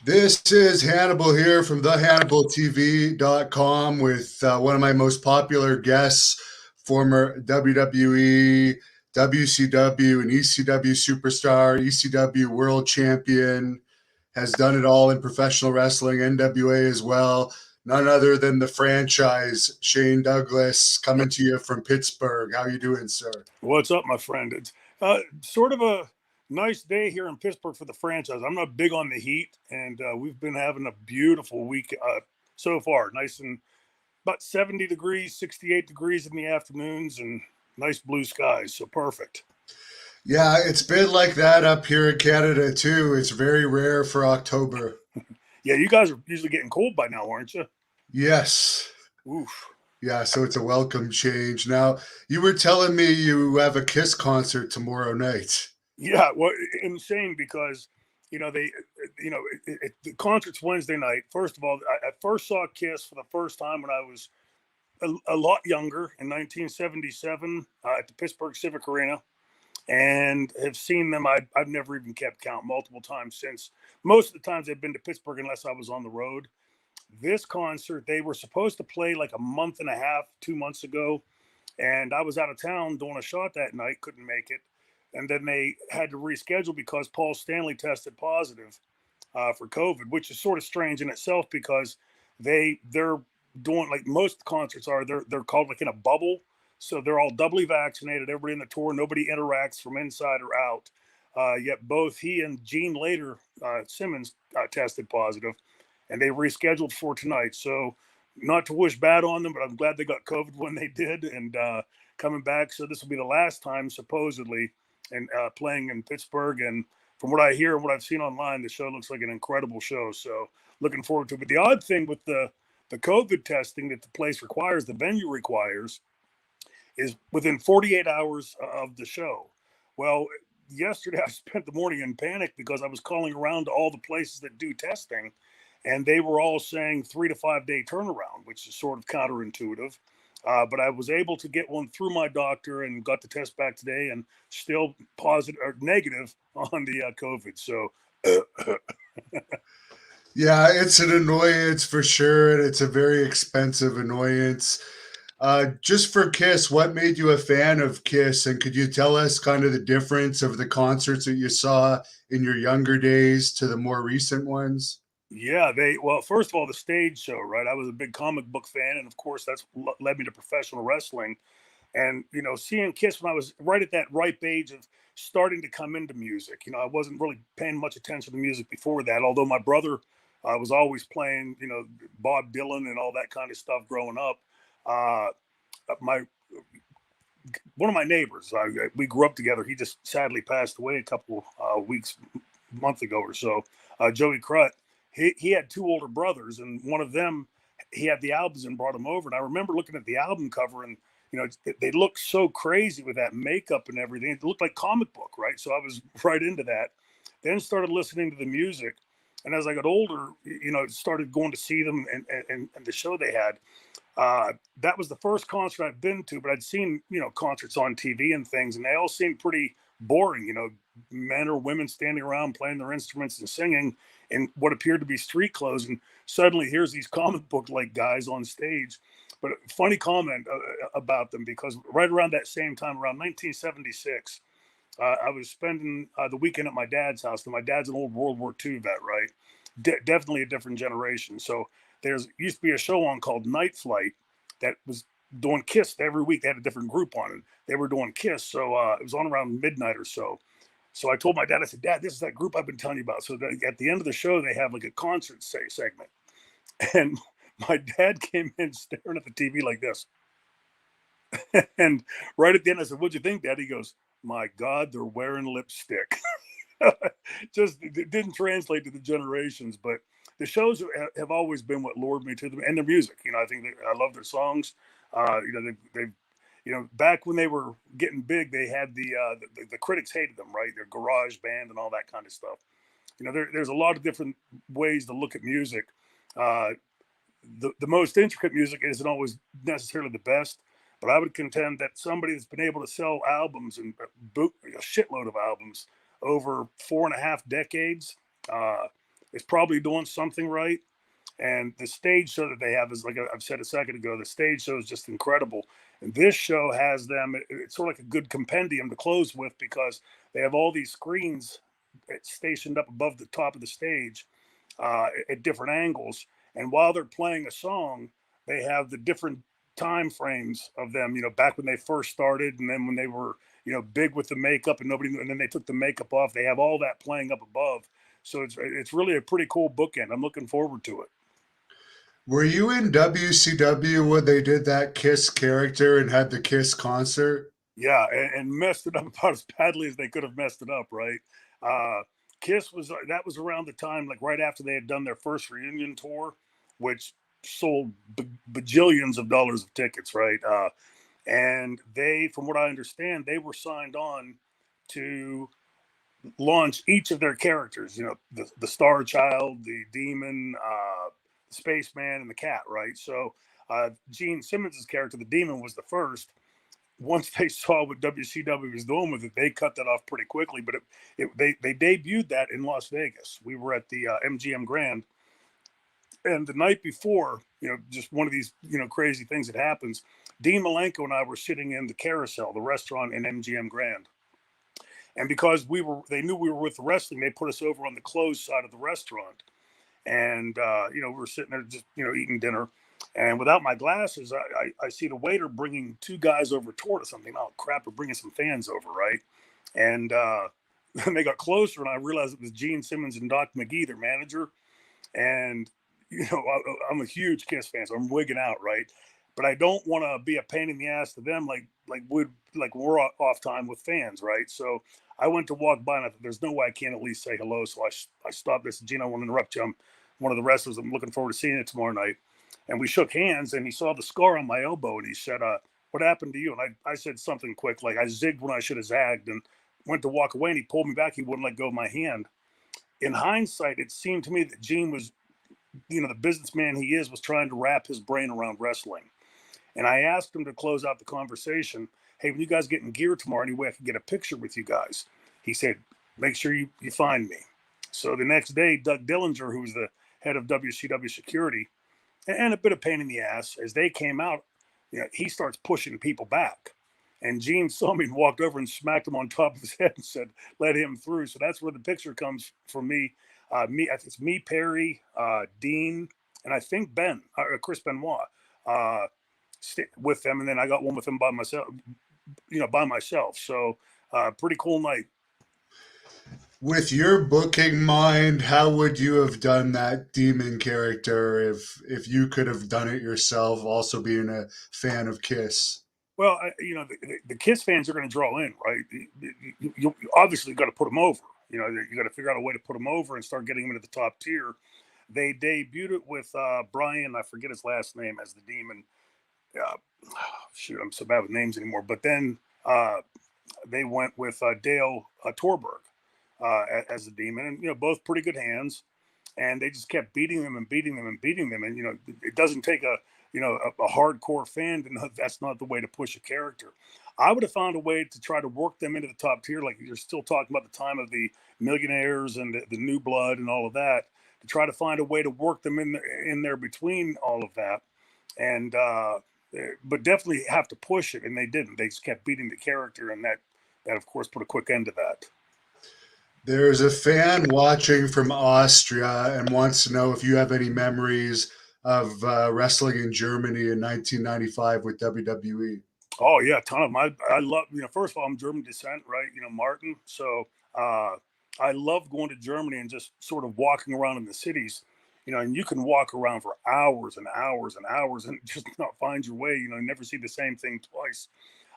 This is Hannibal here from thehannibaltv.com with one of my most popular guests, former WWE, WCW, and ECW superstar, ECW world champion, has done it all in professional wrestling, NWA as well. None other than the franchise, Shane Douglas, coming to you from Pittsburgh. How you doing, sir? What's up, my friend? It's sort of a nice day here in Pittsburgh for the franchise. I'm not big on the heat, and we've been having a beautiful week so far. Nice and about 70 degrees, 68 degrees in the afternoons, and nice blue skies. So perfect. Yeah, it's been like that up here in Canada too. It's very rare for October. Yeah, you guys are usually getting cold by now, aren't you? Yes. Oof. Yeah, so it's a welcome change. Now, you were telling me you have a Kiss concert tomorrow night. Yeah, well, insane because they, the concert's Wednesday night. First of all, I first saw Kiss for the first time when I was a lot younger in 1977 at the Pittsburgh Civic Arena, and have seen them. I've never even kept count, multiple times since. Most of the times they've been to Pittsburgh unless I was on the road. This concert, they were supposed to play like a month and a half, 2 months ago, and I was out of town doing a shot that night, couldn't make it. And then they had to reschedule because Paul Stanley tested positive for COVID, which is sort of strange in itself because they're doing like most concerts are. They're called like in a bubble, so they're all doubly vaccinated. Everybody in the tour, nobody interacts from inside or out. Yet both he and Gene later Simmons tested positive, and they rescheduled for tonight. So not to wish bad on them, but I'm glad they got COVID when they did, and coming back. So this will be the last time supposedly, and playing in Pittsburgh. And from what I hear and what I've seen online, the show looks like an incredible show. So looking forward to it. But the odd thing with the COVID testing that the place requires, the venue requires, is within 48 hours of the show. Well, yesterday I spent the morning in panic because I was calling around to all the places that do testing, and they were all saying 3 to 5 day turnaround, which is sort of counterintuitive. But I was able to get one through my doctor and got the test back today, and still positive or negative on the COVID. So Yeah, it's an annoyance for sure, and it's a very expensive annoyance. Just for Kiss, what made you a fan of Kiss? And could you tell us kind of the difference of the concerts that you saw in your younger days to the more recent ones? yeah, well, first of all, the stage show, right? I was a big comic book fan, and of course, that's led me to professional wrestling. And seeing Kiss when I was right at that ripe age of starting to come into music. I wasn't really paying much attention to music before that, although my brother was always playing, Bob Dylan and all that kind of stuff growing up. Uh, my One of my neighbors, we grew up together. He just sadly passed away a couple weeks, month ago or so. Joey Crut. He had two older brothers, and one of them, he had the albums and brought them over. And I remember looking at the album cover, and they looked so crazy with that makeup and everything. It looked like comic book, right? So I was right into that. Then started listening to the music, and as I got older, started going to see them and the show they had. That was the first concert I've been to, but I'd seen concerts on TV and things, and they all seemed pretty boring. Men or women standing around playing their instruments and singing in what appeared to be street clothes, and suddenly here's these comic book like guys on stage. But a funny comment about them, because right around that same time, around 1976, I was spending the weekend at my dad's house. And my dad's an old World War II vet, right? Definitely a different generation. So there's used to be a show on called Night Flight that was doing Kiss every week. They had a different group on it. They were doing Kiss, so it was on around midnight or so. So I told my dad, I said, Dad, this is that group I've been telling you about. So at the end of the show, they have like a concert segment, and my dad came in staring at the TV like this. And right at the end, I said, "What'd you think, Dad?" He goes, "My God, they're wearing lipstick." Just it didn't translate to the generations, but the shows have always been what lured me to them, and their music. I think I love their songs. They've back when they were getting big, they had the critics hated them, right? Their garage band and all that kind of stuff. There's a lot of different ways to look at music. Uh, the most intricate music isn't always necessarily the best, but I would contend that somebody that's been able to sell albums and boot a shitload of albums over 4.5 decades, uh, is probably doing something right. And the stage show that they have is, like I've said a second ago, the stage show is just incredible. And this show has them, it's sort of like a good compendium to close with, because they have all these screens stationed up above the top of the stage at different angles. And while they're playing a song, they have the different time frames of them, back when they first started, and then when they were, big with the makeup and nobody, and then they took the makeup off. They have all that playing up above. So it's really a pretty cool bookend. I'm looking forward to it. Were you in WCW when they did that Kiss character and had the Kiss concert? Yeah, and messed it up about as badly as they could have messed it up, right? Uh, Kiss that was around the time, like right after they had done their first reunion tour, which sold bajillions of dollars of tickets, right? And they, from what I understand, they were signed on to launch each of their characters. The Star Child, the Demon, the Spaceman, and the Cat, right? So Gene Simmons's character, the Demon, was the first. Once they saw what WCW was doing with it, they cut that off pretty quickly. But they debuted that in Las Vegas. We were at the MGM Grand, and the night before, just one of these, crazy things that happens. Dean Malenko and I were sitting in the Carousel, the restaurant in MGM Grand, and because they knew we were with the wrestling, they put us over on the closed side of the restaurant, and we were sitting there just eating dinner. And without my glasses, I see the waiter bringing two guys over toward us. I'm thinking, oh crap, we're bringing some fans over, right? And then they got closer, and I realized it was Gene Simmons and Doc McGee, their manager. And I'm a huge Kiss fan, so I'm wigging out, right? But I don't want to be a pain in the ass to them, like we're off time with fans, right? So I went to walk by, and I thought, there's no way I can't at least say hello. So I stopped. I said, Gene, I want to interrupt you. I'm one of the wrestlers. I'm looking forward to seeing it tomorrow night. And we shook hands, and he saw the scar on my elbow, and he said, what happened to you? And I said something quick, like I zigged when I should have zagged, and went to walk away, and he pulled me back. He wouldn't let go of my hand. In hindsight, it seemed to me that Gene was, the businessman he is, was trying to wrap his brain around wrestling. And I asked him to close out the conversation, hey, when you guys get in gear tomorrow, any way I can get a picture with you guys? He said, make sure you find me. So the next day, Doug Dillinger, who was the head of WCW security, and a bit of pain in the ass, as they came out, he starts pushing people back. And Gene saw me and walked over and smacked him on top of his head and said, let him through. So that's where the picture comes from me. It's me, Perry, Dean, and I think Chris Benoit, with them. And then I got one with him by myself. So pretty cool night. With your booking mind, how would you have done that demon character if you could have done it yourself, also being a fan of Kiss? Well, the Kiss fans are going to draw in, right? You obviously got to put them over. You got to figure out a way to put them over and start getting them into the top tier. They debuted it with Brian, I forget his last name, as the Demon. Shoot, I'm so bad with names anymore. But then they went with Dale Torberg as the Demon, and both pretty good hands. And they just kept beating them and beating them and beating them. And it doesn't take a hardcore fan to know that's not the way to push a character. I would have found a way to try to work them into the top tier, like you're still talking about the time of the Millionaires and the New Blood and all of that, to try to find a way to work them in there between all of that. And but definitely have to push it, and they didn't. They just kept beating the character, and that of course put a quick end to that. There's a fan watching from Austria and wants to know if you have any memories of wrestling in Germany in 1995 with WWE. Oh yeah, a ton of them. I love, first of all, I'm German descent, right? Martin. So I love going to Germany and just sort of walking around in the cities, and you can walk around for hours and hours and hours and just not find your way, never see the same thing twice.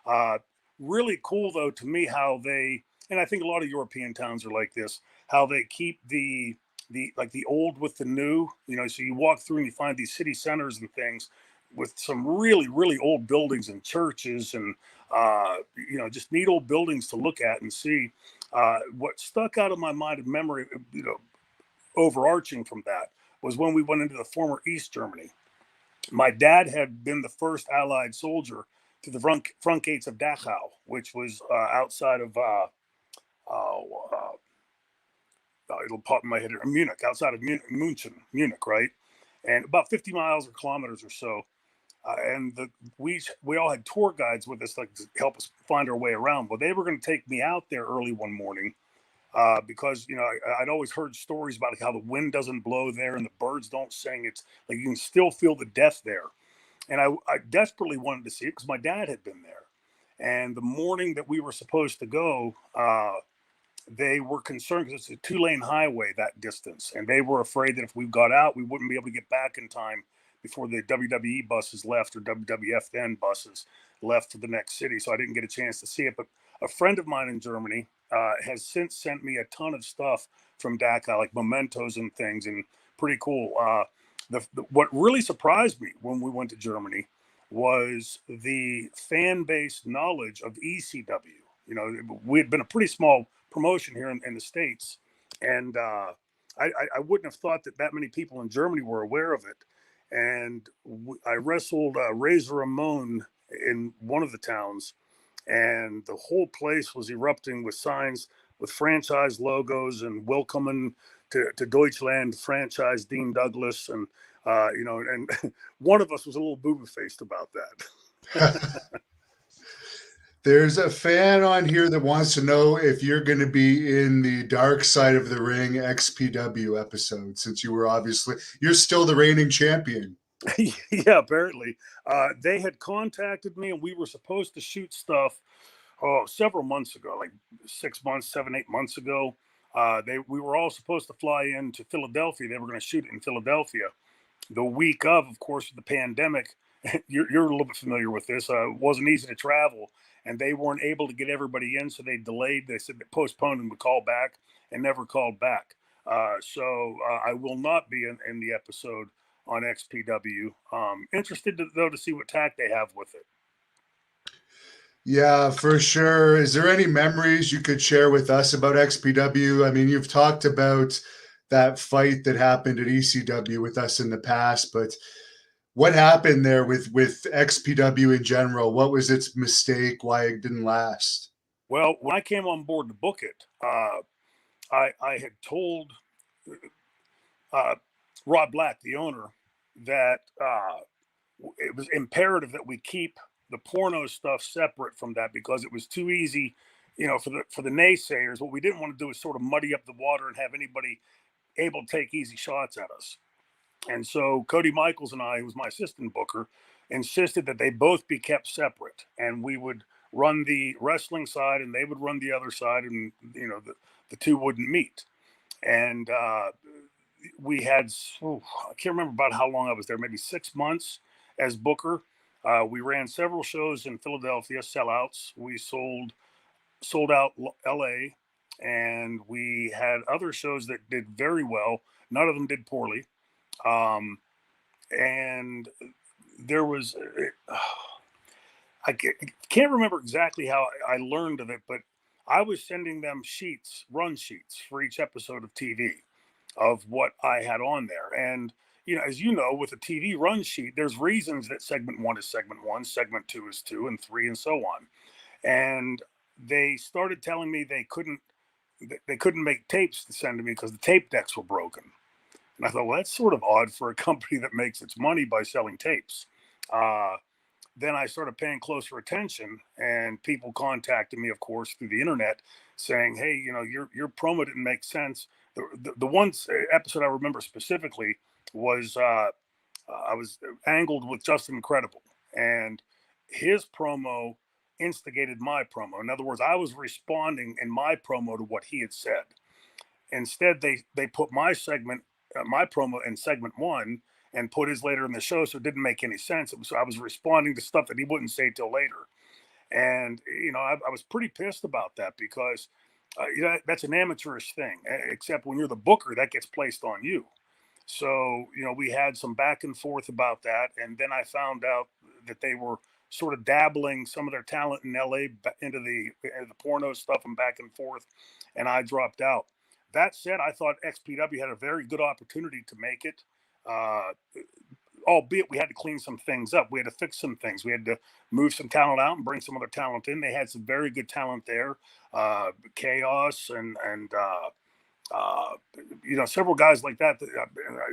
Uh, Really cool though to me how they, and I think a lot of European towns are like this, how they keep the old with the new. So you walk through and you find these city centers and things with some really really old buildings and churches and just neat old buildings to look at and see. What stuck out of my mind and memory, overarching from that, was when we went into the former East Germany. My dad had been the first Allied soldier to the front gates of Dachau, which was outside of it'll pop in my head here, Munich, outside of Munich, right? And about 50 miles or kilometers or so. And we all had tour guides with us, like to help us find our way around. Well, they were going to take me out there early one morning because I'd always heard stories about how the wind doesn't blow there and the birds don't sing. It's like you can still feel the death there. And I desperately wanted to see it because my dad had been there. And the morning that we were supposed to go, they were concerned because it's a 2-lane highway that distance, and they were afraid that if we got out, we wouldn't be able to get back in time before the WWE buses left or WWF then buses left for the next city. So I didn't get a chance to see it. But a friend of mine in Germany has since sent me a ton of stuff from Dachau, like mementos and things, and pretty cool. What really surprised me when we went to Germany was the fan base knowledge of ECW. We had been a pretty small promotion here in the States, and I wouldn't have thought that many people in Germany were aware of it. And I wrestled Razor Ramon in one of the towns, and the whole place was erupting with signs with franchise logos and welcoming to Deutschland franchise Dean Douglas, and and one of us was a little booby faced about that. There's a fan on here that wants to know if you're going to be in the Dark Side of the Ring XPW episode, since you're still the reigning champion. Yeah, apparently. They had contacted me, and we were supposed to shoot stuff several months ago, like 6 months, 7, 8 months ago. We were all supposed to fly into Philadelphia. They were going to shoot it in Philadelphia. The week of course, the pandemic, you're a little bit familiar with this. It wasn't easy to travel, and they weren't able to get everybody in, so they delayed. They said they postponed and would call back, and never called back. So I will not be in the episode on XPW. Interested to see what tack they have with it. Yeah, for sure. Is there any memories you could share with us about XPW? I mean, you've talked about that fight that happened at ECW with us in the past, but what happened there with XPW in general? What was its mistake? Why it didn't last? Well, when I came on board to book it, I had told uh, Rod Black, the owner, that it was imperative that we keep the porno stuff separate from that because it was too easy, for the naysayers. What we didn't want to do is sort of muddy up the water and have anybody able to take easy shots at us. And so Cody Michaels and I, who was my assistant booker, insisted that they both be kept separate, and we would run the wrestling side and they would run the other side, and the two wouldn't meet. And we had, I can't remember about how long I was there, maybe 6 months as booker. We ran several shows in Philadelphia, sellouts. We sold out LA, and we had other shows that did very well. None of them did poorly. And there was, I can't remember exactly how I learned of it, but I was sending them run sheets for each episode of TV of what I had on there. And, as you know, with a TV run sheet, there's reasons that segment 1 is segment 1, segment 2 is 2, and 3, and so on. And they started telling me they couldn't make tapes to send to me because the tape decks were broken. And I thought, well, that's sort of odd for a company that makes its money by selling tapes. Then I started paying closer attention, and people contacted me, of course, through the internet, saying, "Hey, your promo didn't make sense." The one episode I remember specifically was I was angled with Justin Incredible, and his promo instigated my promo. In other words, I was responding in my promo to what he had said. Instead, they put my promo in segment 1 and put his later in the show, so it didn't make any sense. I was responding to stuff that he wouldn't say till later, and I was pretty pissed about that because that's an amateurish thing. Except when you're the booker, that gets placed on you. So we had some back and forth about that, and then I found out that they were sort of dabbling some of their talent in LA into the porno stuff and back and forth, and I dropped out. That said, I thought XPW had a very good opportunity to make it, uh, albeit we had to clean some things up. We had to fix some things. We had to move some talent out and bring some other talent in. They had some very good talent there, Chaos and uh, several guys like that.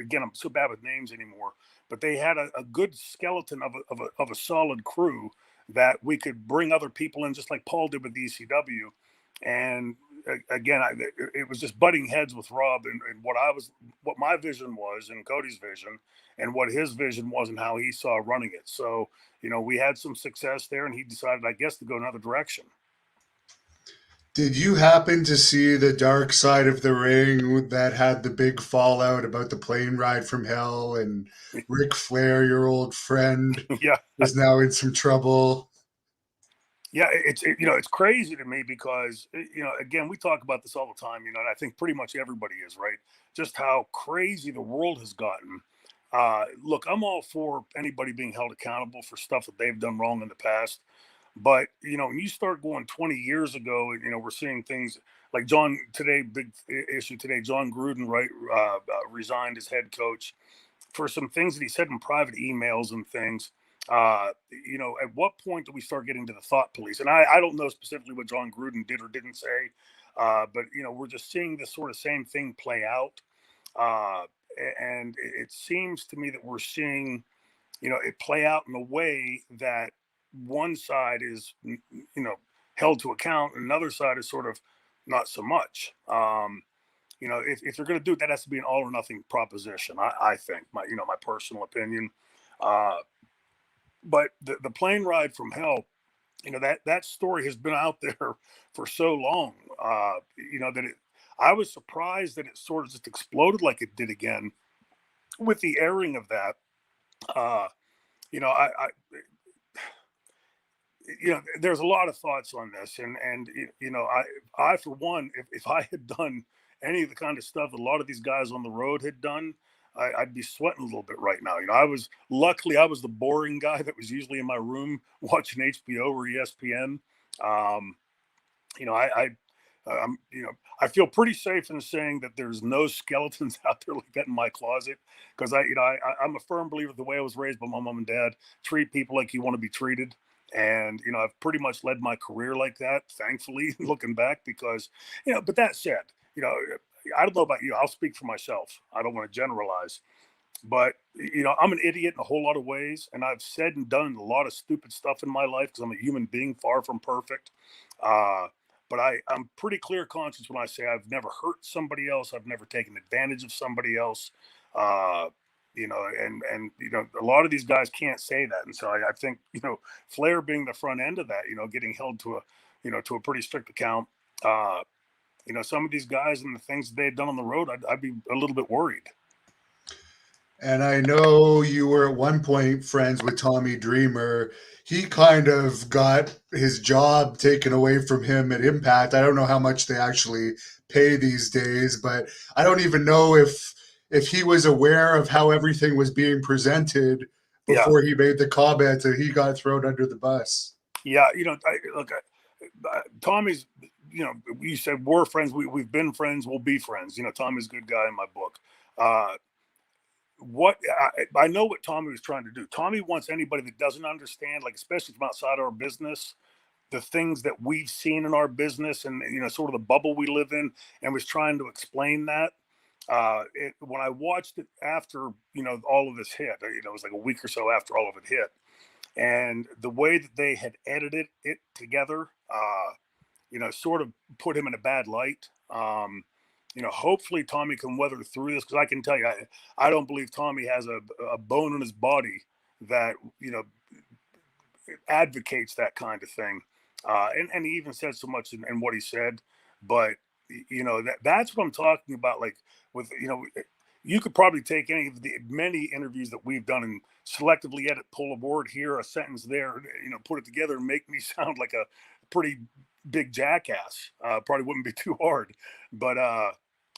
Again, I'm so bad with names anymore, but they had a good skeleton of a solid crew that we could bring other people in, just like Paul did with ECW. And again, it was just butting heads with Rob and what my vision was, and Cody's vision, and what his vision was, and how he saw running it. So, we had some success there, and he decided, I guess, to go another direction. Did you happen to see the dark side of the ring that had the big fallout about the plane ride from hell, and Ric Flair, your old friend, Yeah. is now in some trouble? Yeah, it's crazy to me because again, we talk about this all the time, and I think pretty much everybody is, right, just how crazy the world has gotten. Look, I'm all for anybody being held accountable for stuff that they've done wrong in the past, but when you start going 20 years ago, we're seeing things like John today, big issue today, John Gruden, right, resigned as head coach for some things that he said in private emails and things. At what point do we start getting to the thought police? And I don't know specifically what John Gruden did or didn't say, but we're just seeing this sort of same thing play out. Uh, and it seems to me that we're seeing, it play out in a way that one side is, held to account, and another side is sort of not so much. If they're going to do it, that has to be an all or nothing proposition. I think my personal opinion. Uh, but the plane ride from hell, that story has been out there for so long. That I was surprised that it sort of just exploded like it did again with the airing of that. Uh, I there's a lot of thoughts on this, and I for one, if I had done any of the kind of stuff that a lot of these guys on the road had done, I'd be sweating a little bit right now. I was the boring guy that was usually in my room watching HBO or ESPN. Um, you know, I I'm, I feel pretty safe in saying that there's no skeletons out there like that in my closet, because I'm a firm believer the way I was raised by my mom and dad: treat people like you want to be treated. And I've pretty much led my career like that, thankfully, looking back, because But that said, I don't know about you. I'll speak for myself. I don't want to generalize, but I'm an idiot in a whole lot of ways, and I've said and done a lot of stupid stuff in my life because I'm a human being, far from perfect. uh, but I'm pretty clear conscience when I say I've never hurt somebody else, I've never taken advantage of somebody else. uh, and a lot of these guys can't say that, and so I think Flair being the front end of that, getting held to a pretty strict account. uh, some of these guys and the things they've done on the road, I'd be a little bit worried. And I know you were at one point friends with Tommy Dreamer. He kind of got his job taken away from him at Impact. I don't know how much they actually pay these days, but I don't even know if he was aware of how everything was being presented Yeah. before he made the comment that he got thrown under the bus. Yeah, Tommy's. You said we're friends. We've been friends. We'll be friends. Tommy's a good guy in my book. Uh, what I know what Tommy was trying to do. Tommy wants anybody that doesn't understand, like especially from outside our business, the things that we've seen in our business, and sort of the bubble we live in, and was trying to explain that. When I watched it after all of this hit, it was like a week or so after all of it hit, and the way that they had edited it together, sort of put him in a bad light. Hopefully Tommy can weather through this, because I can tell you, I don't believe Tommy has a bone in his body that advocates that kind of thing. And he even said so much in what he said, but that's what I'm talking about. Like with you could probably take any of the many interviews that we've done and selectively edit, pull a word here, a sentence there, put it together and make me sound like a pretty big jackass. Probably wouldn't be too hard, but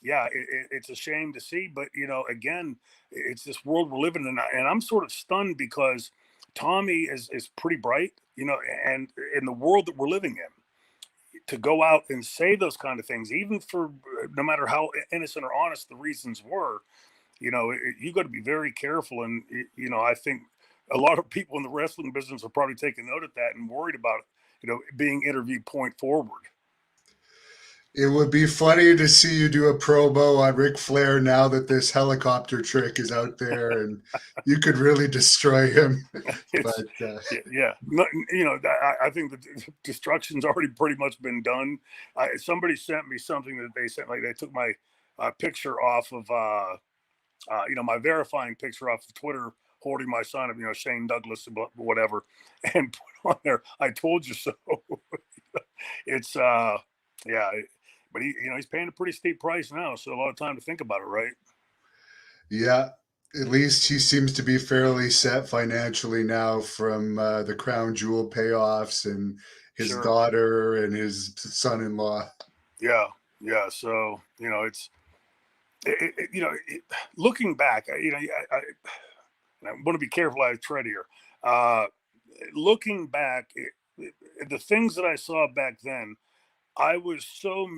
yeah, it's a shame to see. But again, it's this world we're living in, and I'm sort of stunned because Tommy is pretty bright, and in the world that we're living in, to go out and say those kind of things, even for no matter how innocent or honest the reasons were, you got to be very careful. And I think a lot of people in the wrestling business are probably taking note of that and worried about being interviewed point forward. It would be funny to see you do a promo on Ric Flair now that this helicopter trick is out there, and you could really destroy him. It's But yeah. No, I think the destruction's already pretty much been done. Somebody sent me something that they sent, like they took my picture off of my verifying picture off of Twitter, holding my sign of Shane Douglas and whatever, and put on there, "I told you so." It's yeah, but he's paying a pretty steep price now, so a lot of time to think about it, right? yeah, at least he seems to be fairly set financially now from the crown jewel payoffs and his Sure. daughter and his son-in-law. Yeah. Yeah. So looking back, I want to be careful I tread here. Uh, Looking back, the things that I saw back then, I was so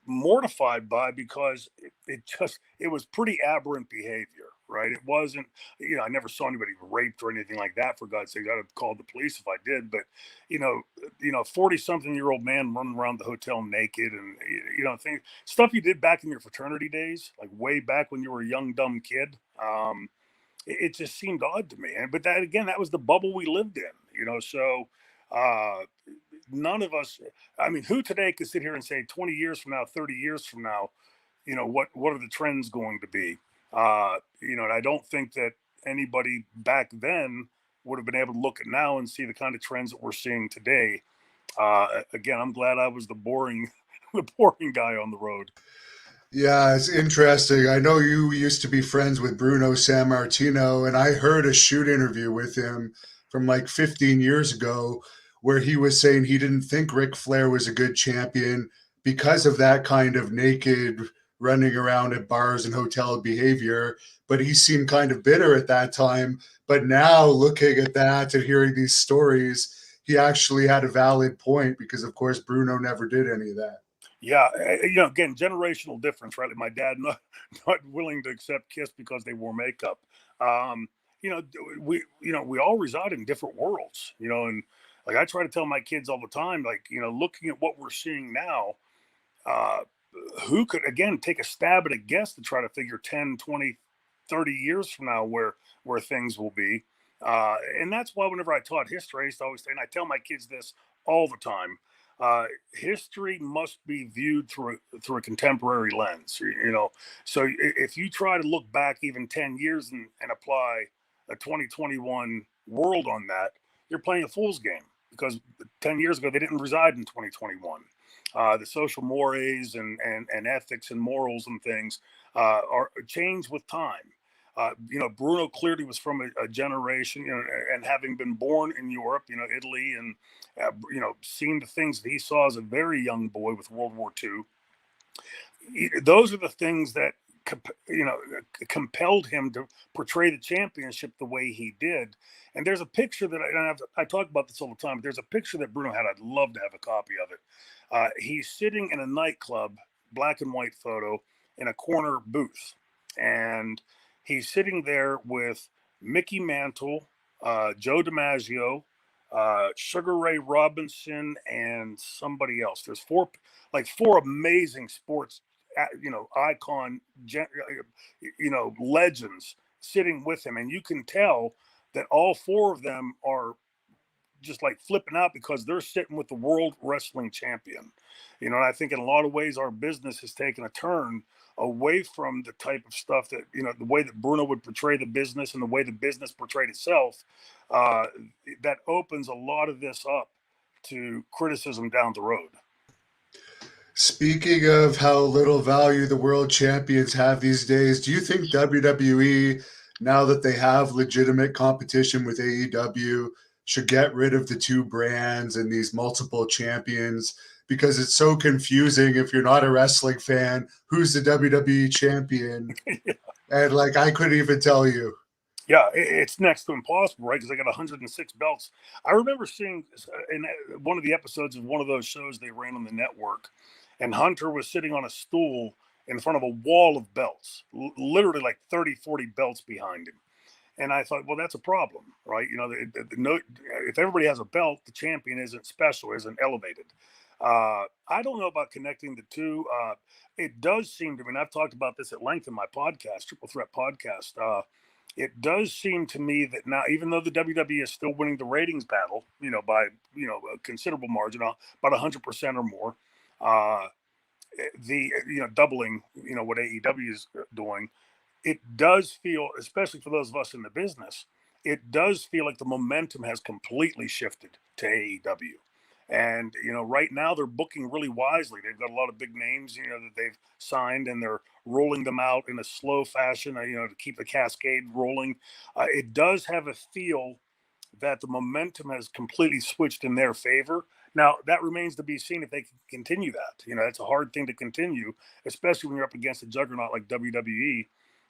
mortified by, because it was pretty aberrant behavior, right? It wasn't, I never saw anybody raped or anything like that, for God's sake. I'd have called the police if I did. But 40-something-year-old man running around the hotel naked, and things, stuff you did back in your fraternity days, like way back when you were a young dumb kid. It just seemed odd to me. But that, again, that was the bubble we lived in. So uh none of us, I mean, who today could sit here and say 20 years from now, 30 years from now, what are the trends going to be? And I don't think that anybody back then would have been able to look at now and see the kind of trends that we're seeing today. Again, I'm glad I was the boring the boring guy on the road. Yeah, it's interesting. I know you used to be friends with Bruno Sammartino, and I heard a shoot interview with him from like 15 years ago where he was saying he didn't think Ric Flair was a good champion because of that kind of naked running around at bars and hotel behavior. But he seemed kind of bitter at that time. But now, looking at that and hearing these stories, he actually had a valid point because, of course, Bruno never did any of that. Yeah, again, generational difference, right? Like my dad not willing to accept Kiss because they wore makeup. Um, we all reside in different worlds, and like I try to tell my kids all the time, like, looking at what we're seeing now, uh, who could, again, take a stab at a guess to try to figure 10, 20, 30 years from now where things will be. And that's why whenever I taught history, I used to always say, and I tell my kids this all the time, history must be viewed through a contemporary lens. So if you try to look back even 10 years and apply a 2021 world on that, you're playing a fool's game, because 10 years ago they didn't reside in 2021. The social mores and ethics and morals and things are change with time. Bruno clearly was from a generation, and having been born in Europe, Italy, and seeing the things that he saw as a very young boy with World War II. Those are the things that compelled him to portray the championship the way he did. And there's a picture that I talk about this all the time. But there's a picture that Bruno had. I'd love to have a copy of it. He's sitting in a nightclub, black and white photo, in a corner booth, and he's sitting there with Mickey Mantle, Joe DiMaggio, Sugar Ray Robinson, and somebody else. There's four amazing sports, icon, legends sitting with him, and you can tell that all four of them are just like flipping out because they're sitting with the world wrestling champion. And I think in a lot of ways our business has taken a turn away from the type of stuff that, the way that Bruno would portray the business and the way the business portrayed itself. uh, that opens a lot of this up to criticism down the road. Speaking of how little value the world champions have these days, do you think WWE, now that they have legitimate competition with AEW, should get rid of the two brands and these multiple champions? Because it's so confusing if you're not a wrestling fan, who's the WWE champion? And like, I couldn't even tell you. Yeah, it's next to impossible, right? Because they got 106 belts. I remember seeing in one of the episodes of one of those shows they ran on the network, and Hunter was sitting on a stool in front of a wall of belts, literally like 30, 40 belts behind him. And I thought, well, that's a problem, right? No, if everybody has a belt, the champion isn't special, isn't elevated. I don't know about connecting the two. It does seem to me, and I've talked about this at length in my podcast, Triple Threat Podcast. It does seem to me that now, even though the WWE is still winning the ratings battle, by a considerable margin, about 100% or more, uh, the doubling, what AEW is doing, it does feel, especially for those of us in the business, it does feel like the momentum has completely shifted to AEW. And right now they're booking really wisely. They've got a lot of big names, that they've signed, and they're rolling them out in a slow fashion, to keep the cascade rolling. It does have a feel that the momentum has completely switched in their favor. Now that remains to be seen if they can continue that. It's a hard thing to continue, especially when you're up against a juggernaut like WWE.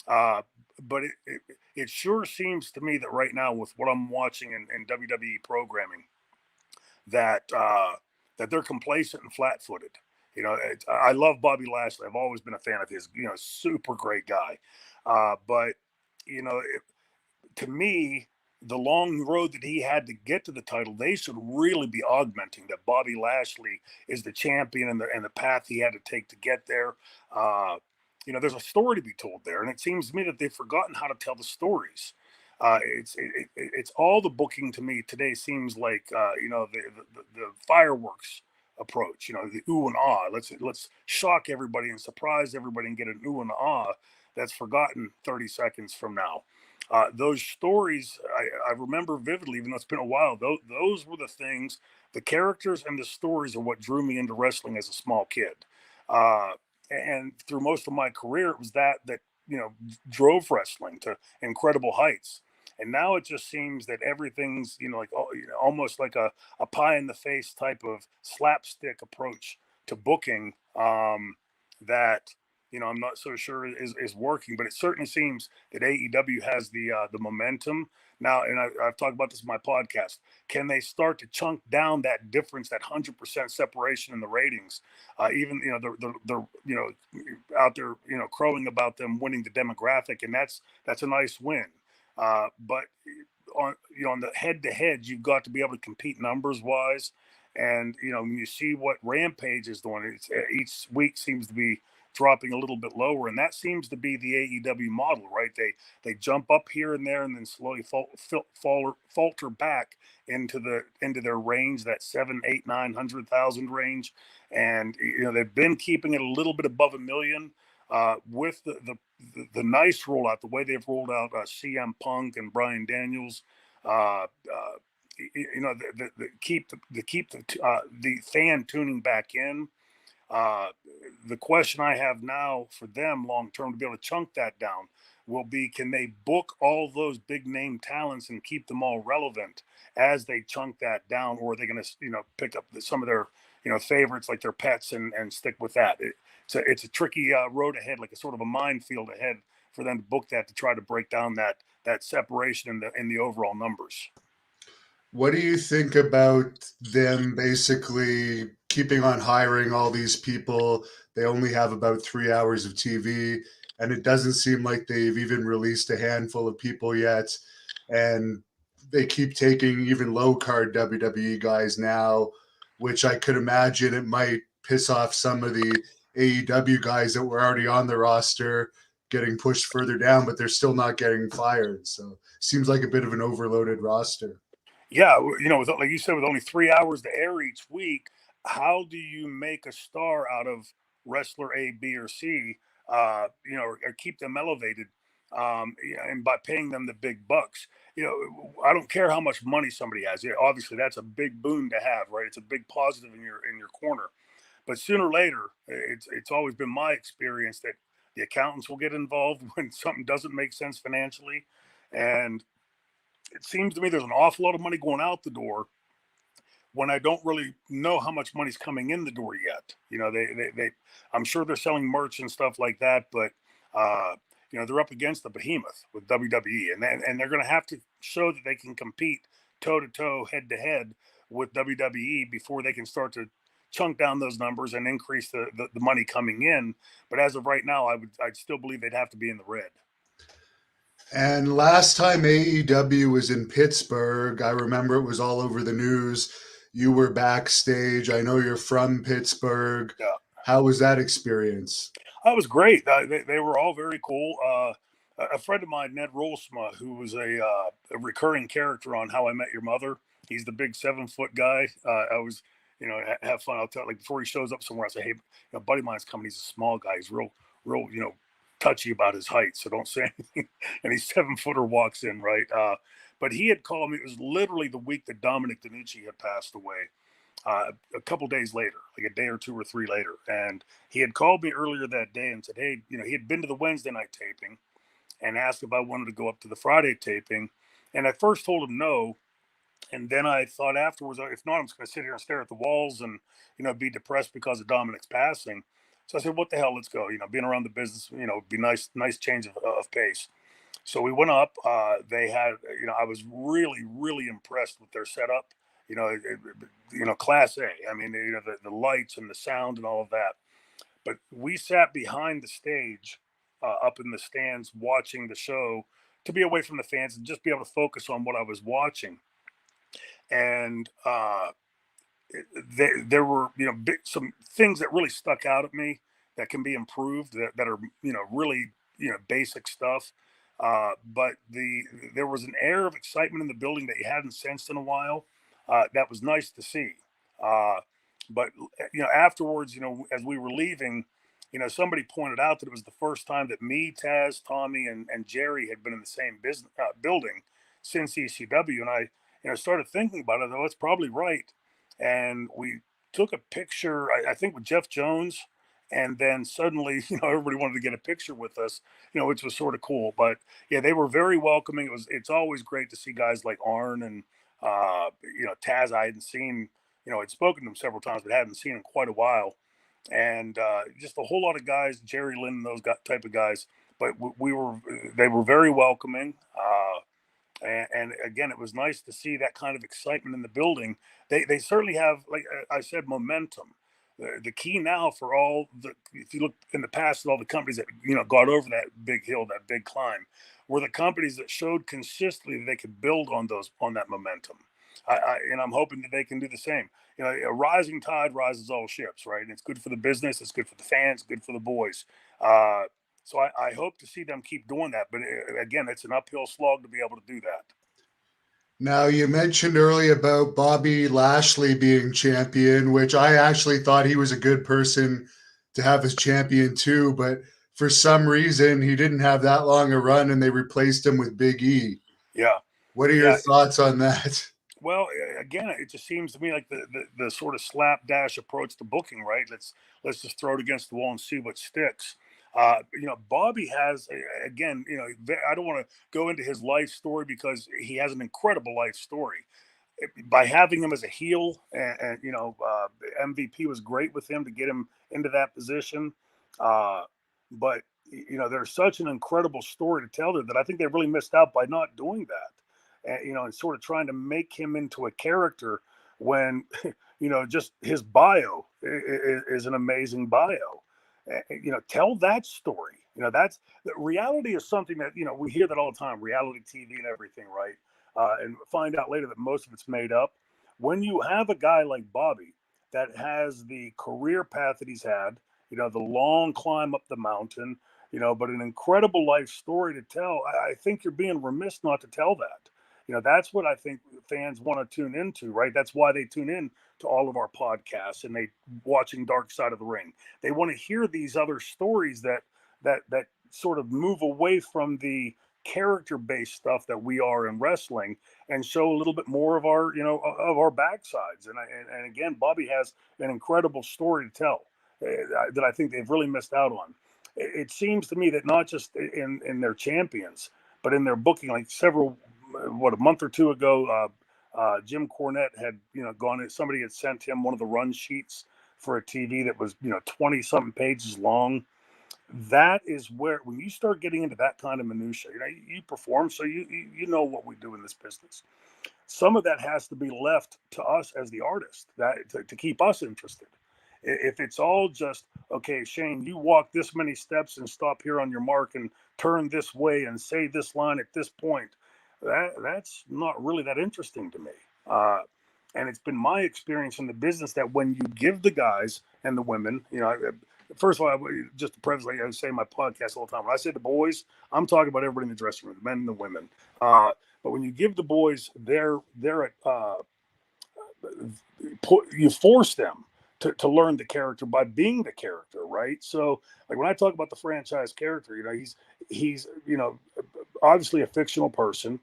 Uh, but it sure seems to me that right now, with what I'm watching in WWE programming, that they're complacent and flat-footed. I love Bobby Lashley. I've always been a fan of his. Super great guy. But you know, to me, the long road that he had to get to the title, they should really be augmenting that. Bobby Lashley is the champion, and the path he had to take to get there. There's a story to be told there, and it seems to me that they've forgotten how to tell the stories. It's all the booking to me today seems like the fireworks approach. The ooh and ah. Let's shock everybody and surprise everybody and get an ooh and ah that's forgotten 30 seconds from now. Those stories I remember vividly, even though it's been a while. Those were the things, the characters and the stories are what drew me into wrestling as a small kid. Uh, and through most of my career, it was that drove wrestling to incredible heights. And now it just seems that everything's like almost like a pie in the face type of slapstick approach to booking, that I'm not so sure is working. But it certainly seems that AEW has the momentum now. And I've talked about this in my podcast. Can they start to chunk down that difference, that 100% separation in the ratings? Even they're out there crowing about them winning the demographic, and that's a nice win. But on the head to head, you've got to be able to compete numbers wise. And when you see what Rampage is doing, each week seems to be dropping a little bit lower, and that seems to be the AEW model, right? They jump up here and there, and then slowly falter back into their range, that 7, 8, 900,000 range. And they've been keeping it a little bit above a million. With the nice rollout, the way they've rolled out CM Punk and Brian Daniels, keep the fan tuning back in. Uh, the question I have now for them long term to be able to chunk that down will be, can they book all those big name talents and keep them all relevant as they chunk that down, or are they going to pick up some of their favorites like their pets and stick with that? It's a tricky road ahead, like a sort of a minefield ahead for them to book that, to try to break down that separation in the overall numbers. What do you think about them basically keeping on hiring all these people? They only have about 3 hours of TV, and it doesn't seem like they've even released a handful of people yet. And they keep taking even low card WWE guys now, which I could imagine it might piss off some of the AEW guys that were already on the roster getting pushed further down, but they're still not getting fired. So seems like a bit of an overloaded roster. Yeah, like you said, with only 3 hours to air each week, how do you make a star out of wrestler A, B, or C? Or keep them elevated, and by paying them the big bucks. I don't care how much money somebody has. Obviously, that's a big boon to have, right? It's a big positive in your corner. But sooner or later, it's always been my experience that the accountants will get involved when something doesn't make sense financially, and it seems to me there's an awful lot of money going out the door when I don't really know how much money's coming in the door yet. They I'm sure they're selling merch and stuff like that, but they're up against the behemoth with WWE, and they're going to have to show that they can compete toe to toe, head to head with WWE before they can start to chunk down those numbers and increase the money coming in. But as of right now, I'd still believe they'd have to be in the red. And last time AEW was in Pittsburgh, I remember it was all over the news. you were backstage. I know you're from Pittsburgh. Yeah. How was that experience? That was great. They were all very cool. A friend of mine, Ned Rolsma, who was a recurring character on How I Met Your Mother. He's the big 7 foot guy. I was, have fun. I'll tell, like, before he shows up somewhere, I say, hey, a buddy of mine's coming. He's a small guy. He's real, touchy about his height. So don't say anything. And he's 7 footer walks in, right? But he had called me. It was literally the week that Dominic DeNucci had passed away. A couple days later, like a day or 2 or 3 later. And he had called me earlier that day and said, hey, he had been to the Wednesday night taping and asked if I wanted to go up to the Friday taping. And I first told him no. And then I thought afterwards, if not, I'm just going to sit here and stare at the walls and, be depressed because of Dominic's passing. So I said, what the hell, let's go. Being around the business, it'd be nice change of pace. So we went up. They had, I was really, really impressed with their setup. Class A. I mean, the lights and the sound and all of that. But we sat behind the stage, up in the stands, watching the show to be away from the fans and just be able to focus on what I was watching. And there were, some things that really stuck out at me that can be improved that are, really, basic stuff. But there was an air of excitement in the building that you hadn't sensed in a while. That was nice to see. But afterwards, as we were leaving, somebody pointed out that it was the first time that me, Taz, Tommy, and Jerry had been in the same business building since ECW, and I, started thinking about it. Though it's probably right, and we took a picture, I think, with Jeff Jones, and then suddenly, everybody wanted to get a picture with us, which was sort of cool. But yeah, they were very welcoming. It's always great to see guys like Arn and Taz. I hadn't seen, I'd spoken to him several times, but hadn't seen him in quite a while. And just a whole lot of guys, Jerry Lynn, those type of guys. But they were very welcoming. And again, it was nice to see that kind of excitement in the building. They certainly have, like I said, momentum. The key now for if you look in the past at all the companies that got over that big hill, that big climb, were the companies that showed consistently that they could build on that momentum. And I'm hoping that they can do the same. A rising tide rises all ships, right? And it's good for the business, it's good for the fans, good for the boys. So I hope to see them keep doing that. But again, it's an uphill slog to be able to do that. Now, you mentioned earlier about Bobby Lashley being champion, which I actually thought he was a good person to have as champion too. But for some reason, he didn't have that long a run and they replaced him with Big E. Yeah. What are your Yeah. thoughts on that? Well, again, it just seems to me like the sort of slapdash approach to booking, right? Let's just throw it against the wall and see what sticks. Bobby has, again, I don't want to go into his life story because he has an incredible life story. By having him as a heel, and MVP was great with him to get him into that position. But there's such an incredible story to tell there that I think they really missed out by not doing that. And sort of trying to make him into a character when, just his bio is an amazing bio. Tell that story. That's reality is something that, we hear that all the time, reality TV and everything, right? And find out later that most of it's made up. When you have a guy like Bobby that has the career path that he's had, the long climb up the mountain, but an incredible life story to tell, I think you're being remiss not to tell that. That's what I think fans want to tune into, right? That's why they tune in to all of our podcasts and they watching Dark Side of the Ring. They want to hear these other stories that sort of move away from the character-based stuff that we are in wrestling and show a little bit more of our, of our backsides. And again, Bobby has an incredible story to tell that I think they've really missed out on. It seems to me that not just in their champions, but in their booking, like a month or two ago, Jim Cornette had, gone in. Somebody had sent him one of the run sheets for a TV that was, 20 something pages long. That is where, when you start getting into that kind of minutia, you perform, so you know what we do in this business. Some of that has to be left to us as the artist to keep us interested. If it's all just, okay, Shane, you walk this many steps and stop here on your mark and turn this way and say this line at this point, that's not really that interesting to me. And it's been my experience in the business that when you give the guys and the women, first of all, just to preface, like I say in my podcast all the time, when I say the boys, I'm talking about everybody in the dressing room, the men and the women. But when you give the boys you force them to learn the character by being the character, right? So, like when I talk about the franchise character, he's obviously a fictional person,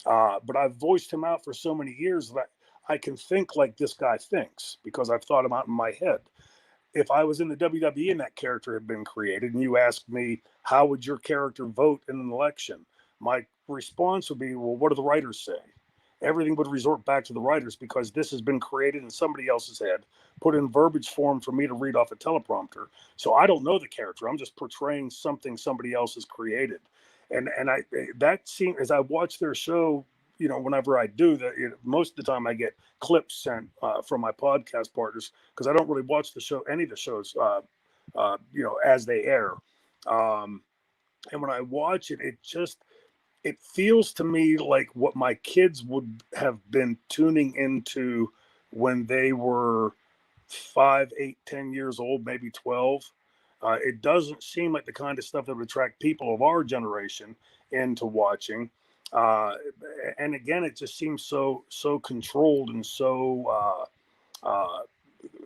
but I've voiced him out for so many years that I can think like this guy thinks because I've thought him out in my head. If I was in the WWE and that character had been created, and you asked me, how would your character vote in an election? My response would be, well, what do the writers say? Everything would resort back to the writers because this has been created in somebody else's head, put in verbiage form for me to read off a teleprompter. So I don't know the character. I'm just portraying something somebody else has created. And that scene, as I watch their show, whenever I do that, most of the time I get clips sent from my podcast partners because I don't really watch any of the shows, as they air. And when I watch it, it feels to me like what my kids would have been tuning into when they were 5, 8, 10 years old, maybe 12. It doesn't seem like the kind of stuff that would attract people of our generation into watching. Uh, and again, it just seems so controlled and so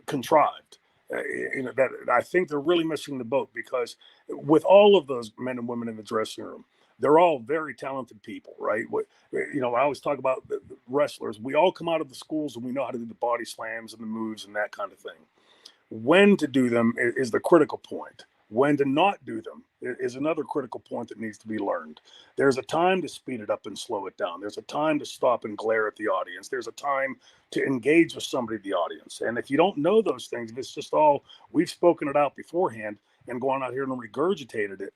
contrived. That I think they're really missing the boat because with all of those men and women in the dressing room, they're all very talented people, right? I always talk about the wrestlers. We all come out of the schools and we know how to do the body slams and the moves and that kind of thing. When to do them is the critical point. When to not do them is another critical point that needs to be learned. There's a time to speed it up and slow it down. There's a time to stop and glare at the audience. There's a time to engage with somebody in the audience. And if you don't know those things, if it's just all we've spoken it out beforehand and gone out here and regurgitated it,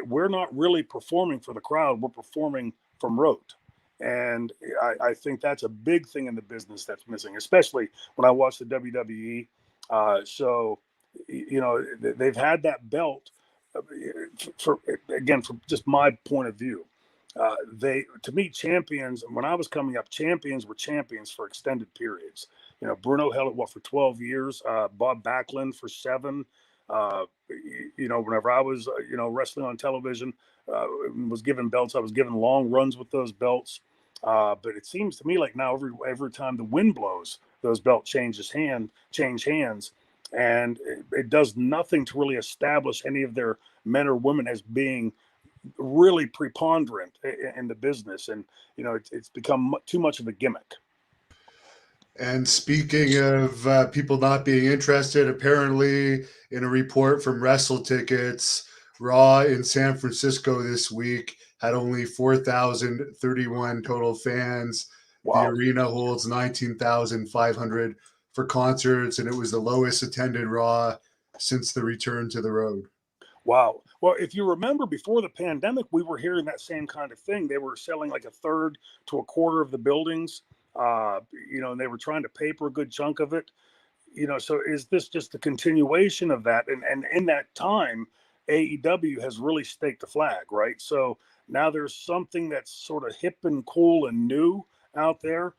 we're not really performing for the crowd. We're performing from rote. And I think that's a big thing in the business that's missing, especially when I watch the WWE. So, they've had that belt from just my point of view. To me, champions, when I was coming up, champions were champions for extended periods. Bruno held it, for 12 years, Bob Backlund for 7. Whenever I was, wrestling on television, was given belts, I was given long runs with those belts. But it seems to me like now every time the wind blows, those belts change hands, and it does nothing to really establish any of their men or women as being really preponderant in the business. And it's become too much of a gimmick. And speaking of people not being interested, apparently in a report from Wrestle Tickets, Raw in San Francisco this week had only 4,031 total fans. Wow. The arena holds 19,500 for concerts, and it was the lowest attended Raw since the return to the road. Wow. Well, if you remember before the pandemic, we were hearing that same kind of thing. They were selling like a third to a quarter of the buildings, and they were trying to pay for a good chunk of it. So is this just a continuation of that? And in that time, AEW has really staked the flag, right? So now there's something that's sort of hip and cool and new out there.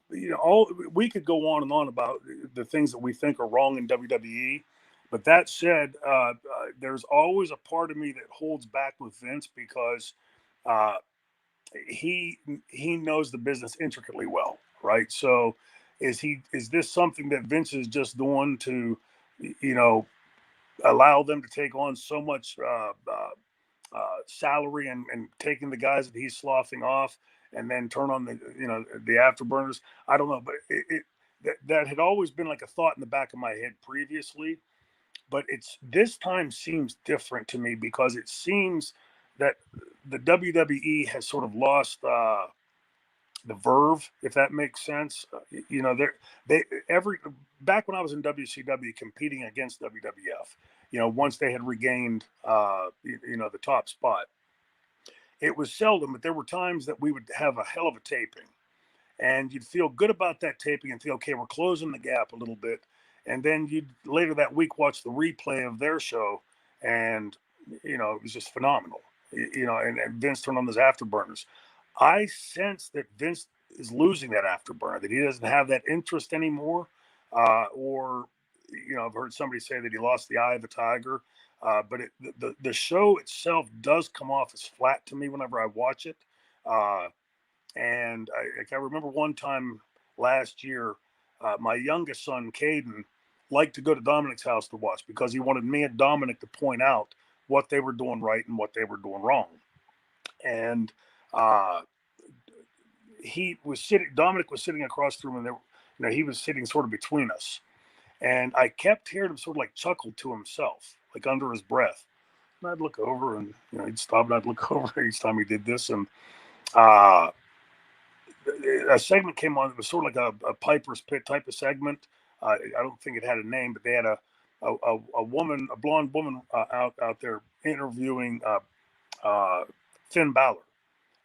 We could go on and on about the things that we think are wrong in WWE. But that said, there's always a part of me that holds back with Vince because uh, he knows the business intricately well, right? So is this something that Vince is just doing to, allow them to take on so much salary and taking the guys that he's sloughing off and then turn on the afterburners? I don't know, but that had always been like a thought in the back of my head previously. But this time seems different to me because it seems that the WWE has sort of lost the verve, if that makes sense. Back when I was in WCW competing against WWF, once they had regained the top spot, it was seldom, but there were times that we would have a hell of a taping, and you'd feel good about that taping and feel, okay, we're closing the gap a little bit. And then you'd later that week watch the replay of their show, and it was just phenomenal. And Vince turned on those afterburners. I sense that Vince is losing that afterburner, that he doesn't have that interest anymore, or I've heard somebody say that he lost the eye of the tiger. But the show itself does come off as flat to me whenever I watch it. And I remember one time last year, my youngest son, Caden, liked to go to Dominic's house to watch because he wanted me and Dominic to point out what they were doing right and what they were doing wrong. And uh, Dominic was sitting across the room, and he was sitting sort of between us. And I kept hearing him sort of like chuckle to himself, like under his breath. And I'd look over, and he'd stop, and I'd look over each time he did this. And uh, a segment came on that was sort of like a Piper's Pit type of segment. I don't think it had a name, but they had a woman, a blonde woman, out there interviewing Finn Balor.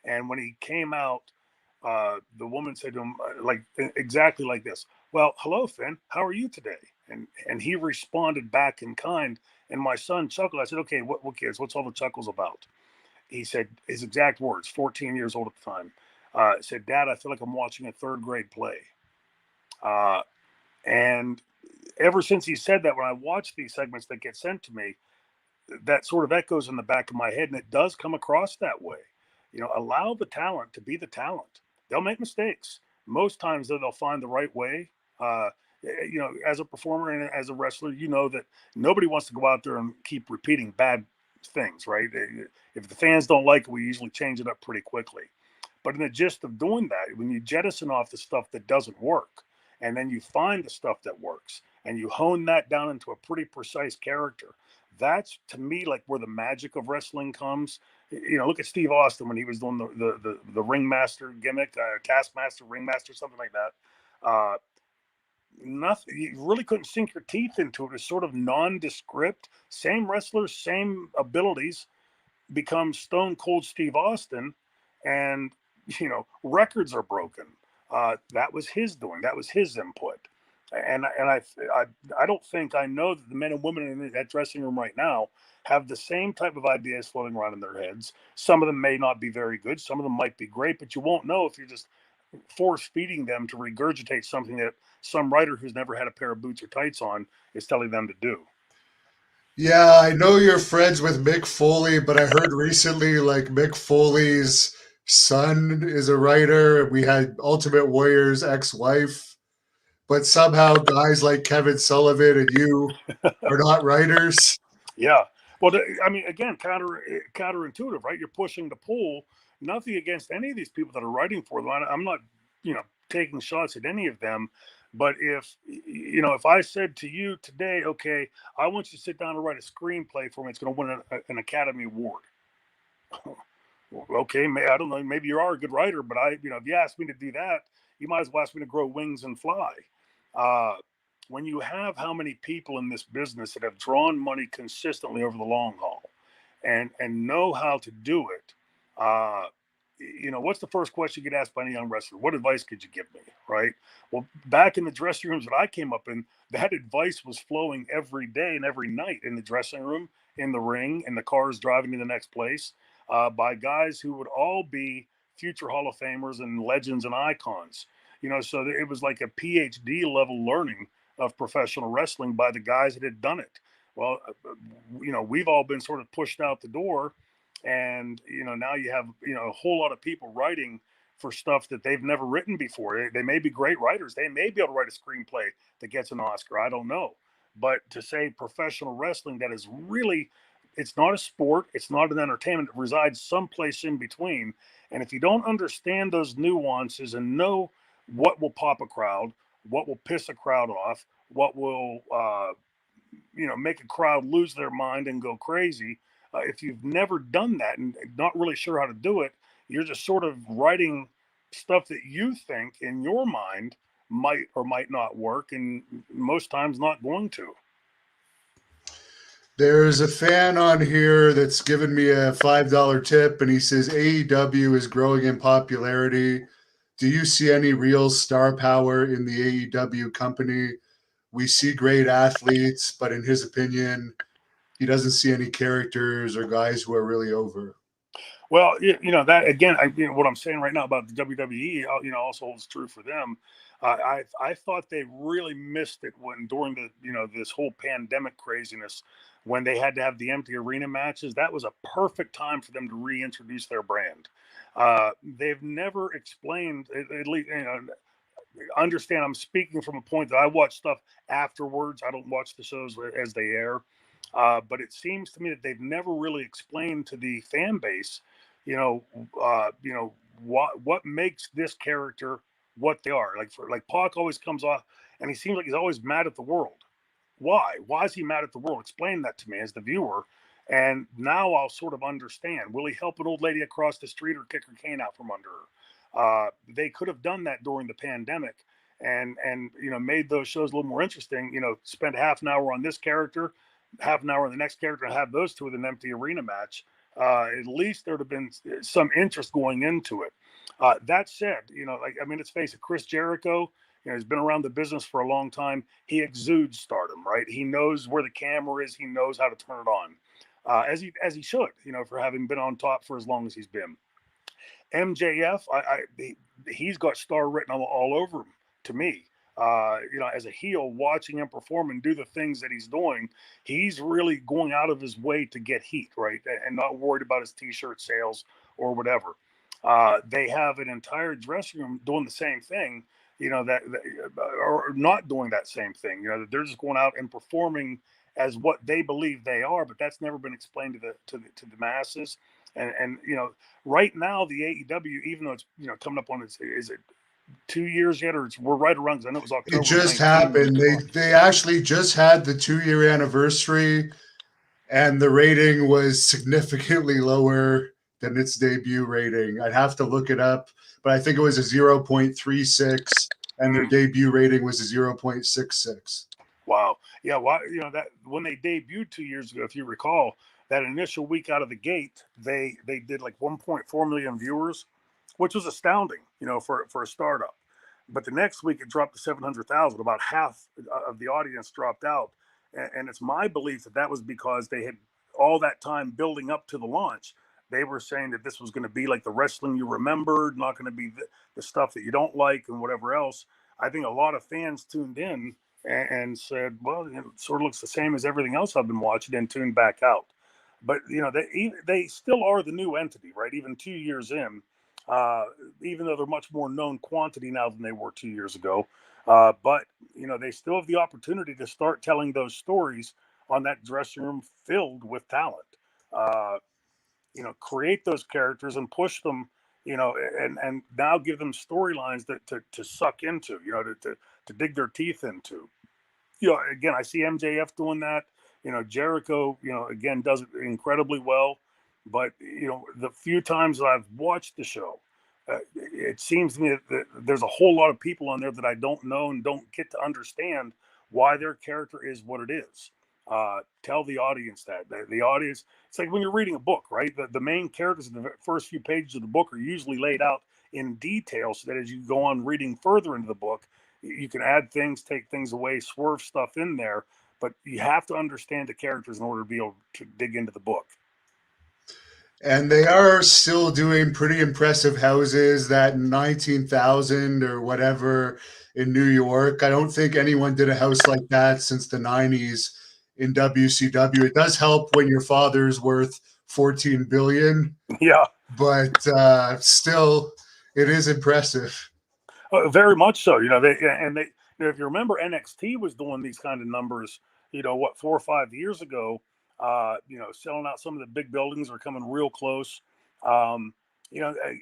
And when he came out, the woman said to him, like exactly like this: "Well, hello, Finn. How are you today?" And he responded back in kind. And my son chuckled. I said, "Okay, what cares? What's all the chuckles about?" He said his exact words, 14 years old at the time, said, "Dad, I feel like I'm watching a third grade play." Uh, and ever since he said that, when I watch these segments that get sent to me, that sort of echoes in the back of my head, and it does come across that way. Allow the talent to be the talent. They'll make mistakes. Most times, though, they'll find the right way. As a performer and as a wrestler, that nobody wants to go out there and keep repeating bad things, right? If the fans don't like it, we usually change it up pretty quickly. But in the gist of doing that, when you jettison off the stuff that doesn't work, and then you find the stuff that works, and you hone that down into a pretty precise character, that's to me like where the magic of wrestling comes. Look at Steve Austin when he was doing the ringmaster gimmick, taskmaster, ringmaster, something like that. Nothing, you really couldn't sink your teeth into it. It's sort of nondescript, same wrestlers, same abilities, become Stone Cold Steve Austin, and records are broken. That was his doing. That was his input. And I don't think I know that the men and women in that dressing room right now have the same type of ideas floating around in their heads. Some of them may not be very good. Some of them might be great, but you won't know if you're just force feeding them to regurgitate something that some writer who's never had a pair of boots or tights on is telling them to do. Yeah, I know you're friends with Mick Foley, but I heard recently like Mick Foley's son is a writer. We had Ultimate Warrior's ex-wife, but somehow guys like Kevin Sullivan and you are not writers. Yeah. Well, I mean, again, counterintuitive, right? You're pushing the pull. Nothing against any of these people that are writing for them. I'm not, taking shots at any of them. But if I said to you today, okay, I want you to sit down and write a screenplay for me, it's going to win an Academy Award. Okay, I don't know. Maybe you are a good writer, but if you ask me to do that, you might as well ask me to grow wings and fly. Uh, when you have how many people in this business that have drawn money consistently over the long haul, and know how to do it, what's the first question you get asked by any young wrestler? What advice could you give me? Right. Well, back in the dressing rooms that I came up in, that advice was flowing every day and every night in the dressing room, in the ring, in the cars driving to the next place, by guys who would all be future Hall of Famers and legends and icons. So it was like a PhD level learning of professional wrestling by the guys that had done it. Well, we've all been sort of pushed out the door, and now you have a whole lot of people writing for stuff that they've never written before. They may be great writers. They may be able to write a screenplay that gets an Oscar. I don't know. But to say professional wrestling, that is really, it's not a sport. It's not an entertainment. It resides someplace in between. And if you don't understand those nuances and know what will pop a crowd, what will piss a crowd off, what will, make a crowd lose their mind and go crazy. If you've never done that and not really sure how to do it, you're just sort of writing stuff that you think in your mind might or might not work, and most times not going to. There's a fan on here that's given me a $5 tip, and he says AEW is growing in popularity. Do you see any real star power in the AEW company? We see great athletes, but in his opinion, he doesn't see any characters or guys who are really over. Well, that again, what I'm saying right now about the WWE, also holds true for them. I thought they really missed it when during the this whole pandemic craziness, when they had to have the empty arena matches. That was a perfect time for them to reintroduce their brand. They've never explained, at least understand. I'm speaking from a point that I watch stuff afterwards. I don't watch the shows as they air. But it seems to me that they've never really explained to the fan base, you know, what makes this character what they are. Like Pac always comes off, and he seems like he's always mad at the world. Why? Why is he mad at the world? Explain that to me as the viewer. And now I'll sort of understand. Will he help an old lady across the street or kick her cane out from under her? They could have done that during the pandemic, and made those shows a little more interesting. Spend half an hour on this character, half an hour on the next character, and have those two with an empty arena match. At least there'd have been some interest going into it. That said, let's face it, Chris Jericho, he's been around the business for a long time. He exudes stardom, right? He knows where the camera is. He knows how to turn it on, as he should, for having been on top for as long as he's been. MJF, he's got star written all over him to me. As a heel, watching him perform and do the things that he's doing, he's really going out of his way to get heat, right? And not worried about his t-shirt sales or whatever. They have an entire dressing room doing the same thing, or not doing that same thing. They're just going out and performing as what they believe they are, but that's never been explained to the masses. And right now the AEW, even though it's coming up on is it 2 years yet, or we're right around? Because I know it was It October just 19. happened. They actually just had the 2 year anniversary, and the rating was significantly lower than its debut rating. I'd have to look it up, but I think it was a 0.36, and their debut rating was a 0.66. Wow. Yeah. Well, that when they debuted 2 years ago, if you recall, that initial week out of the gate, they did like 1.4 million viewers, which was astounding, for a startup. But the next week it dropped to 700,000. About half of the audience dropped out, and it's my belief that that was because they had all that time building up to the launch. They were saying that this was going to be like the wrestling you remembered, not going to be the stuff that you don't like and whatever else. I think a lot of fans tuned in and said, "Well, it sort of looks the same as everything else I've been watching," and tuned back out. But they still are the new entity, right? Even 2 years in, uh, even though they're much more known quantity now than they were 2 years ago. But they still have the opportunity to start telling those stories on that dressing room filled with talent. Uh, create those characters and push them. And now give them storylines that to suck into. To dig their teeth into. Again, I see MJF doing that. Jericho, again, does it incredibly well. But, the few times that I've watched the show, it seems to me that there's a whole lot of people on there that I don't know and don't get to understand why their character is what it is. Tell the audience that. The audience, it's like when you're reading a book, right? The main characters in the first few pages of the book are usually laid out in detail so that as you go on reading further into the book, you can add things, take things away, swerve stuff in there, but you have to understand the characters in order to be able to dig into the book. And they are still doing pretty impressive houses, that 19,000 or whatever in New York. I don't think anyone did a house like that since the 90s in WCW. It does help when your father's worth 14 billion, Yeah, but still, it is impressive. very much so. If you remember, NXT was doing these kind of numbers. 4 or 5 years ago. Selling out some of the big buildings are coming real close. Um,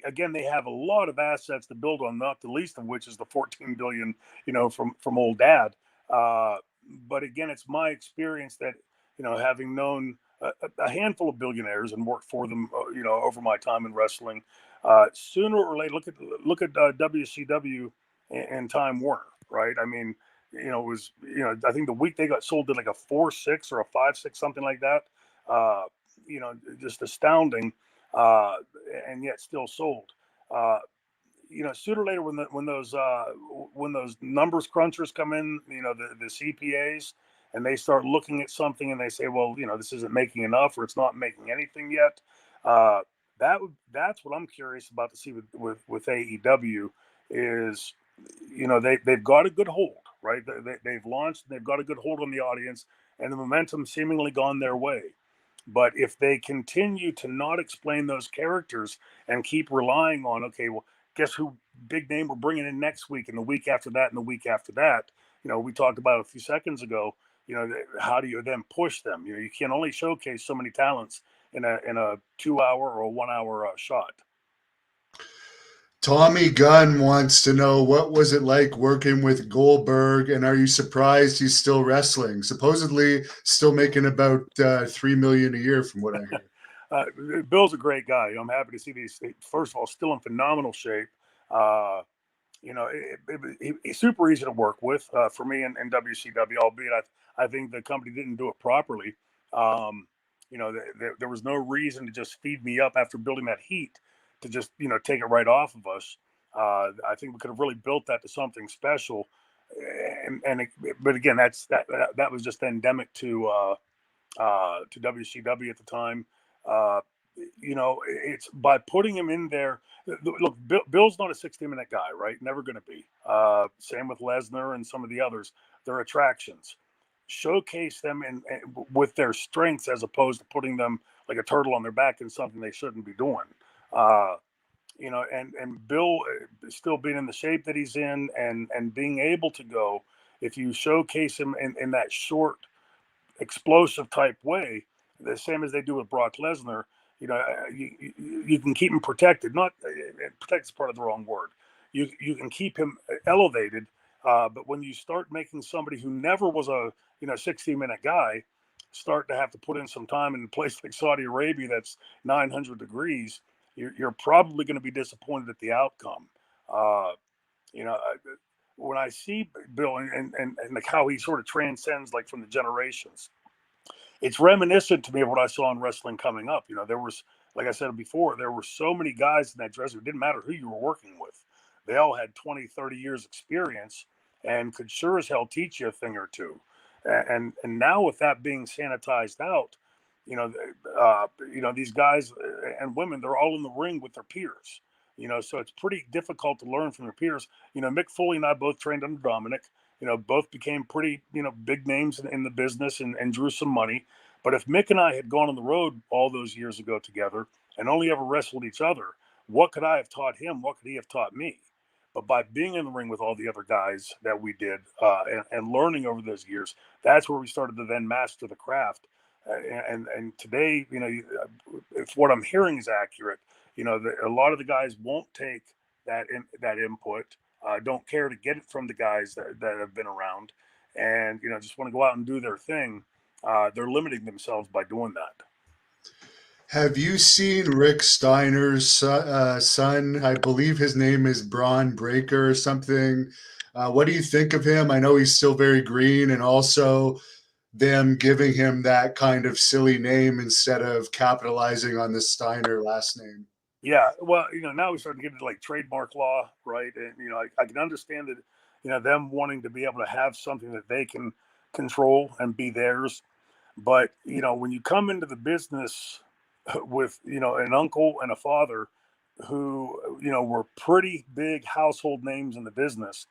Again, they have a lot of assets to build on, not the least of which is the 14 billion. From old dad. But again, it's my experience that having known a handful of billionaires and worked for them, over my time in wrestling, sooner or later, look at WCW and Time Warner, right? I mean, it was, I think the week they got sold did like a 4.6 or a 5.6, something like that. Uh, just astounding, uh, and yet still sold. Uh, Sooner or later when those numbers crunchers come in, the CPAs, and they start looking at something and they say, well, this isn't making enough or it's not making anything yet. Uh, That's what I'm curious about to see with AEW is, they've got a good hold, right? They've launched, they've got a good hold on the audience, and the momentum seemingly gone their way. But if they continue to not explain those characters and keep relying on, okay, well, guess who big name we're bringing in next week and the week after that and the week after that, we talked about a few seconds ago. How do you then push them? You can only showcase so many talents in a 2 hour or a 1 hour shot. Tommy Gunn wants to know, what was it like working with Goldberg, and are you surprised he's still wrestling? Supposedly still making about $3 million a year, from what I hear. Bill's a great guy. I'm happy to see these. First of all, still in phenomenal shape. Uh, he's super easy to work with for me in WCW. Albeit I think the company didn't do it properly. Um, there was no reason to just feed me up after building that heat to just take it right off of us. I think we could have really built that to something special. But again, that was just endemic to WCW at the time. Uh, it's by putting him in there. Look, Bill's not a 60-minute guy, right? Never going to be. Same with Lesnar and some of the others. They're attractions. Showcase them with their strengths as opposed to putting them like a turtle on their back in something they shouldn't be doing. And Bill still being in the shape that he's in and being able to go, if you showcase him in that short explosive type way, the same as they do with Brock Lesnar, you can keep him protected. Not protect is part of the wrong word. You can keep him elevated, but when you start making somebody who never was a 60-minute guy start to have to put in some time in a place like Saudi Arabia that's 900 degrees, you're probably going to be disappointed at the outcome. You know, when I see Bill and like how he sort of transcends like from the generations, it's reminiscent to me of what I saw in wrestling coming up. There was, like I said before, there were so many guys in that dressing room. It didn't matter who you were working with. They all had 20, 30 years experience and could sure as hell teach you a thing or two. And now with that being sanitized out, these guys and women, they're all in the ring with their peers. So it's pretty difficult to learn from your peers. Mick Foley and I both trained under Dominic. Both became pretty, big names in the business and drew some money. But if Mick and I had gone on the road all those years ago together and only ever wrestled each other, what could I have taught him? What could he have taught me? But by being in the ring with all the other guys that we did and learning over those years, that's where we started to then master the craft. And today, if what I'm hearing is accurate, a lot of the guys won't take that input, don't care to get it from the guys that have been around, and just want to go out and do their thing. They're limiting themselves by doing that. Have you seen Rick Steiner's son? I believe his name is Braun Breaker or something. What do you think of him? I know he's still very green, and also them giving him that kind of silly name instead of capitalizing on the Steiner last name. Yeah, well, now we start to get into like trademark law, right? And I can understand that, them wanting to be able to have something that they can control and be theirs. But when you come into the business with an uncle and a father who were pretty big household names in the business,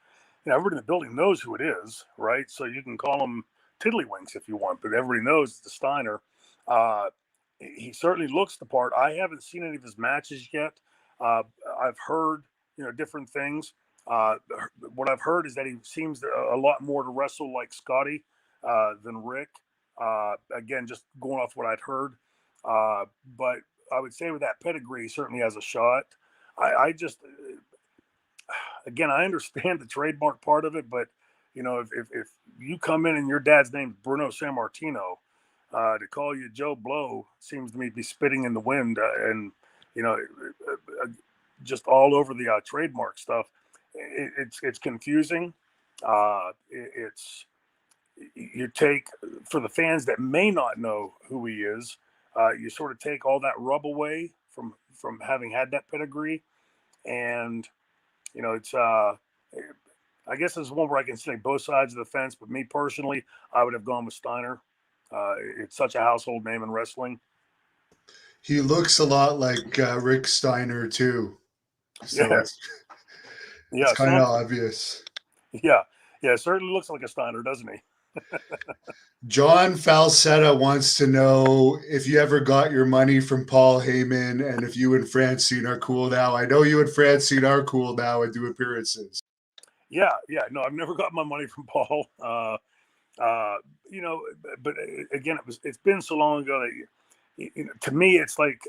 everybody in the building knows who it is, right? So you can call them Tiddlywinks if you want, but everybody knows it's the Steiner. Uh, he certainly looks the part. I haven't seen any of his matches yet. I've heard different things. Uh, what I've heard is that he seems a lot more to wrestle like Scotty than Rick. Again, just going off what I'd heard. But I would say with that pedigree, he certainly has a shot. I just, again, I understand the trademark part of it, but if you come in and your dad's name's Bruno Sammartino, to call you Joe Blow seems to me to be spitting in the wind, and you know, just all over the trademark stuff. It's confusing. It's you take for the fans that may not know who he is. You sort of take all that rub away from having had that pedigree, and it's I guess it's one where I can say both sides of the fence. But me personally, I would have gone with Steiner. It's such a household name in wrestling. He looks a lot like Rick Steiner too, so Yeah, it's yeah, kind of some, obvious. yeah, yeah. Certainly looks like a Steiner, doesn't he? John Falsetta wants to know if you ever got your money from Paul Heyman and if you and Francine are cool now. I know you and Francine are cool now and do appearances. Yeah, yeah. No, I've never got my money from Paul. Uh, but again, it's been so long ago that to me, it's like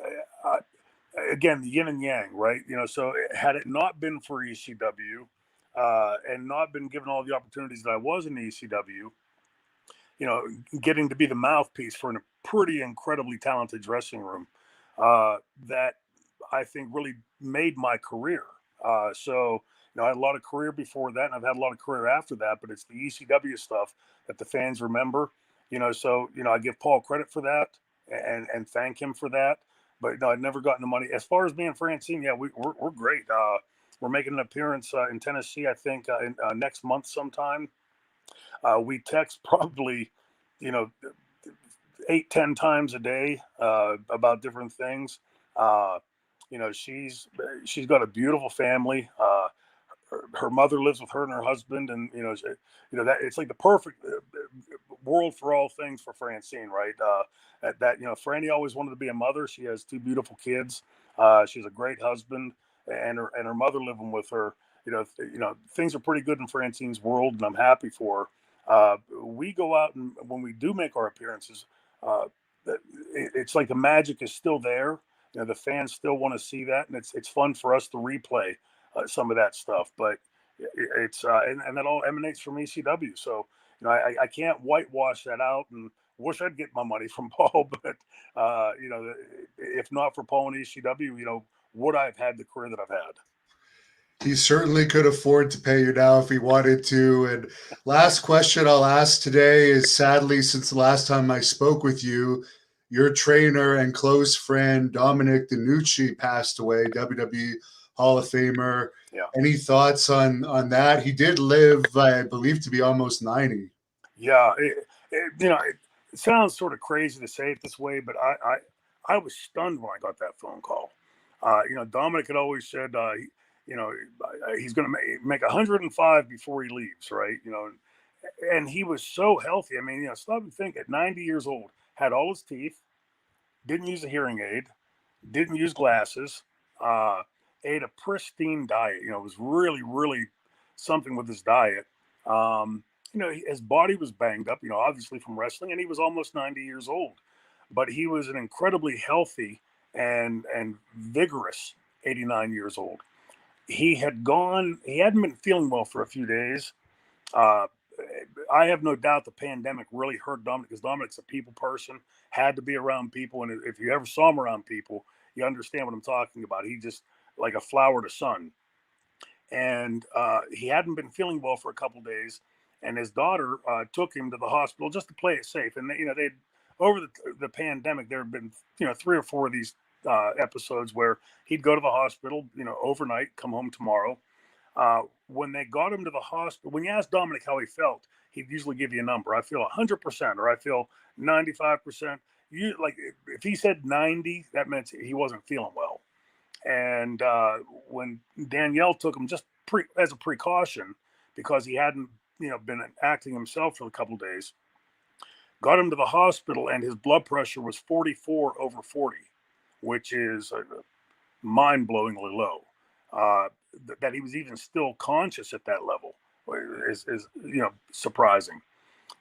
again the yin and yang, right? So had it not been for ECW and not been given all the opportunities that I was in ECW, you know, getting to be the mouthpiece for a pretty incredibly talented dressing room that I think really made my career. I had a lot of career before that, and I've had a lot of career after that. But it's the ECW stuff that the fans remember. I give Paul credit for that and thank him for that. But no, I'd never gotten the money. As far as me and Francine, yeah, we're great. We're making an appearance in Tennessee, I think, next month sometime. We text probably, you know, 8, 10 times a day about different things. Uh, she's got a beautiful family. Her mother lives with her and her husband, and that it's like the perfect world for all things for Francine, right? Franny always wanted to be a mother. She has 2 beautiful kids. She's a great husband, and her mother living with her. Things are pretty good in Francine's world, and I'm happy for her. We go out, and when we do make our appearances, uh, it's like the magic is still there. The fans still want to see that, and it's fun for us to replay some of that stuff. But it's and that all emanates from ECW. So I can't whitewash that out, and wish I'd get my money from Paul. But if not for Paul and ECW, would I have had the career that I've had? He certainly could afford to pay you now if he wanted to. And last question I'll ask today is sadly, since the last time I spoke with you, your trainer and close friend Dominic DeNucci passed away, WWE Hall of Famer. Yeah. Any thoughts on that? He did live, I believe, to be almost 90. Yeah, it sounds sort of crazy to say it this way, but I was stunned when I got that phone call. Dominic had always said, you know, he's going to make 105 before he leaves, right? And he was so healthy. I mean, stop and think. At 90 years old, had all his teeth, didn't use a hearing aid, didn't use glasses, uh, ate a pristine diet. It was really, really something with his diet. His body was banged up, obviously from wrestling, and he was almost 90 years old. But he was an incredibly healthy and vigorous 89 years old. He hadn't been feeling well for a few days. Uh, I have no doubt the pandemic really hurt Dominic because Dominic's a people person, had to be around people. And if you ever saw him around people, you understand what I'm talking about. He just like a flower to sun. And he hadn't been feeling well for a couple of days. And his daughter took him to the hospital just to play it safe. And, they'd over the pandemic, there have been, 3 or 4 of these episodes where he'd go to the hospital, overnight, come home tomorrow. When they got him to the hospital, when you ask Dominic how he felt, he'd usually give you a number. I feel 100%, or I feel 95%. If he said 90, that meant he wasn't feeling well. And when Danielle took him just as a precaution, because he hadn't, been acting himself for a couple of days, got him to the hospital, and his blood pressure was 44/40, which is mind-blowingly low. That he was even still conscious at that level is surprising.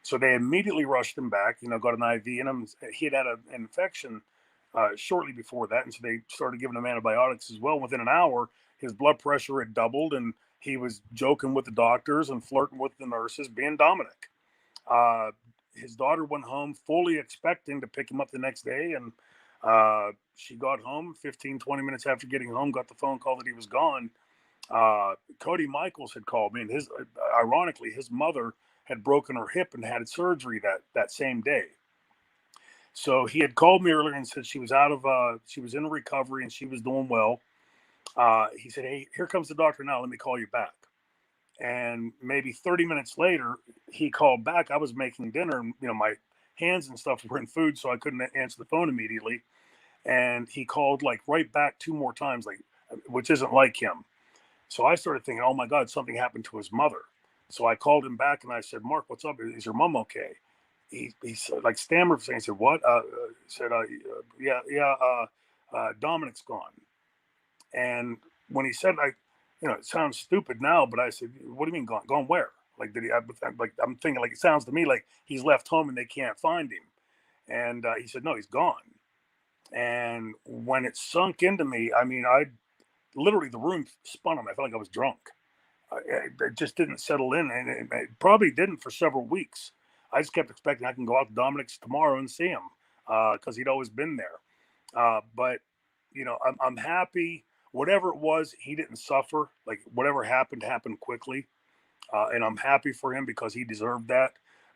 So they immediately rushed him back. Got an IV in him. He had an infection shortly before that, and so they started giving him antibiotics as well. Within an hour, his blood pressure had doubled, and he was joking with the doctors and flirting with the nurses, being Dominic. His daughter went home fully expecting to pick him up the next day, and she got home 15, 20 minutes after getting home, got the phone call that he was gone. Cody Michaels had called me, and ironically, his mother had broken her hip and had surgery that same day. So he had called me earlier and said she was she was in recovery and she was doing well. He said, "Hey, here comes the doctor now. Let me call you back." And maybe 30 minutes later, he called back. I was making dinner, and my hands and stuff were in food, so I couldn't answer the phone immediately. And he called like right back 2 more times, like, which isn't like him. So I started thinking, oh my God, something happened to his mother. So I called him back and I said, Mark, what's up? Is your mom okay? He said, like, stammered for saying, he said, what? Said, Dominic's gone. And when he said, it sounds stupid now, but I said, what do you mean gone? Gone where? Like, did he? Like, I'm thinking, like, it sounds to me like he's left home and they can't find him. And he said, no, he's gone. And when it sunk into me, I mean, I literally, the room spun on me. I felt like I was drunk. It just didn't settle in, and it probably didn't for several weeks. I just kept expecting I can go out to Dominic's tomorrow and see him because he'd always been there. But I'm happy. Whatever it was, he didn't suffer. Like, whatever happened quickly, and I'm happy for him because he deserved that.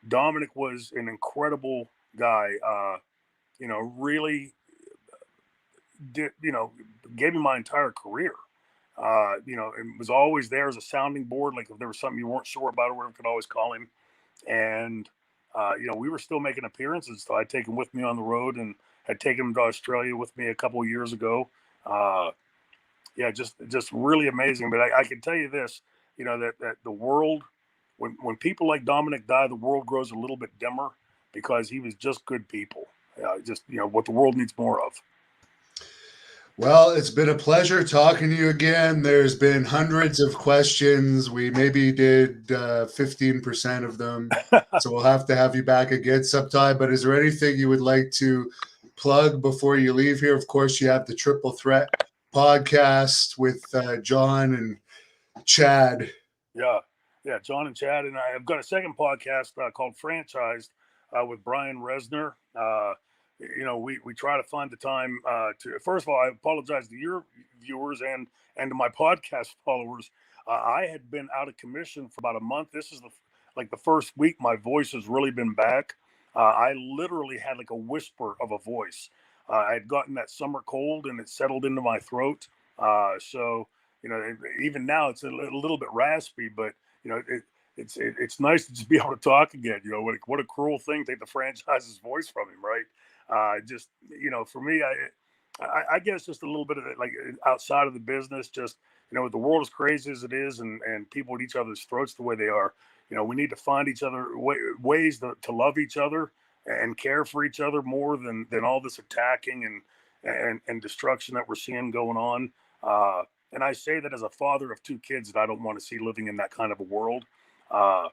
Dominic was an incredible guy. Really did, gave me my entire career. And was always there as a sounding board. Like, if there was something you weren't sure about or whatever, could always call him. And, we were still making appearances. So I'd take him with me on the road and had taken him to Australia with me a couple of years ago. Just really amazing. But I can tell you this, that the world, when people like Dominic die, the world grows a little bit dimmer because he was just good people. What the world needs more of. Well, it's been a pleasure talking to you again. There's been hundreds of questions. We maybe did 15% of them. So we'll have to have you back again sometime. But is there anything you would like to plug before you leave here? Of course, you have the Triple Threat podcast with John and Chad. Yeah, John and Chad. And I have got a second podcast called Franchised with Brian Resner. We try to find the time to. First of all, I apologize to your viewers and to my podcast followers. I had been out of commission for about a month. This is the first week my voice has really been back. I literally had like a whisper of a voice. I had gotten that summer cold and it settled into my throat. So even now it's a little bit raspy, but it's nice to just be able to talk again. What a cruel thing to take the franchise's voice from him, right? For me, I guess just a little bit of it, like outside of the business, just, with the world as crazy as it is and people at each other's throats the way they are, we need to find each other ways to love each other and care for each other more than all this attacking and destruction that we're seeing going on. And I say that as a father of 2 kids that I don't want to see living in that kind of a world. My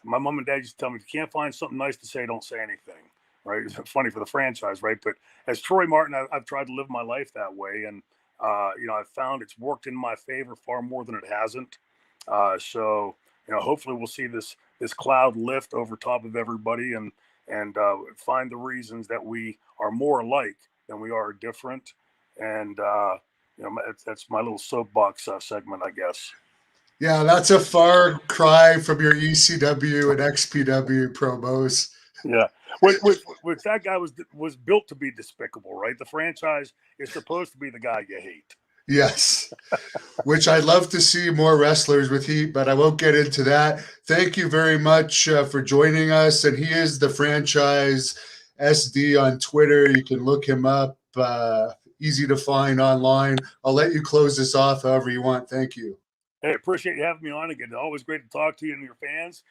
mom and dad used to tell me, if you can't find something nice to say, don't say anything. Right. It's funny for the franchise. Right. But as Troy Martin, I've tried to live my life that way. And, I've found it's worked in my favor far more than it hasn't. So, hopefully we'll see this cloud lift over top of everybody and find the reasons that we are more alike than we are different. And, that's my little soapbox segment, I guess. Yeah, that's a far cry from your ECW and XPW promos. Yeah, which that guy was built to be despicable, right? The franchise is supposed to be the guy you hate. Yes, which I'd love to see more wrestlers with heat, but I won't get into that. Thank you very much for joining us. And he is the Franchise SD on Twitter. You can look him up. Easy to find online. I'll let you close this off however you want. Thank you. Hey, appreciate you having me on again. Always great to talk to you and your fans.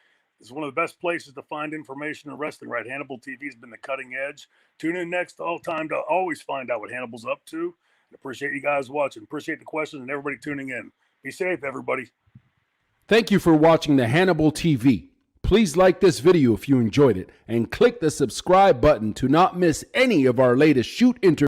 It's one of the best places to find information in wrestling, right? Hannibal TV has been the cutting edge. Tune in next all time to always find out what Hannibal's up to. Appreciate you guys watching. Appreciate the questions and everybody tuning in. Be safe, everybody. Thank you for watching the Hannibal TV. Please like this video if you enjoyed it and click the subscribe button to not miss any of our latest shoot interviews.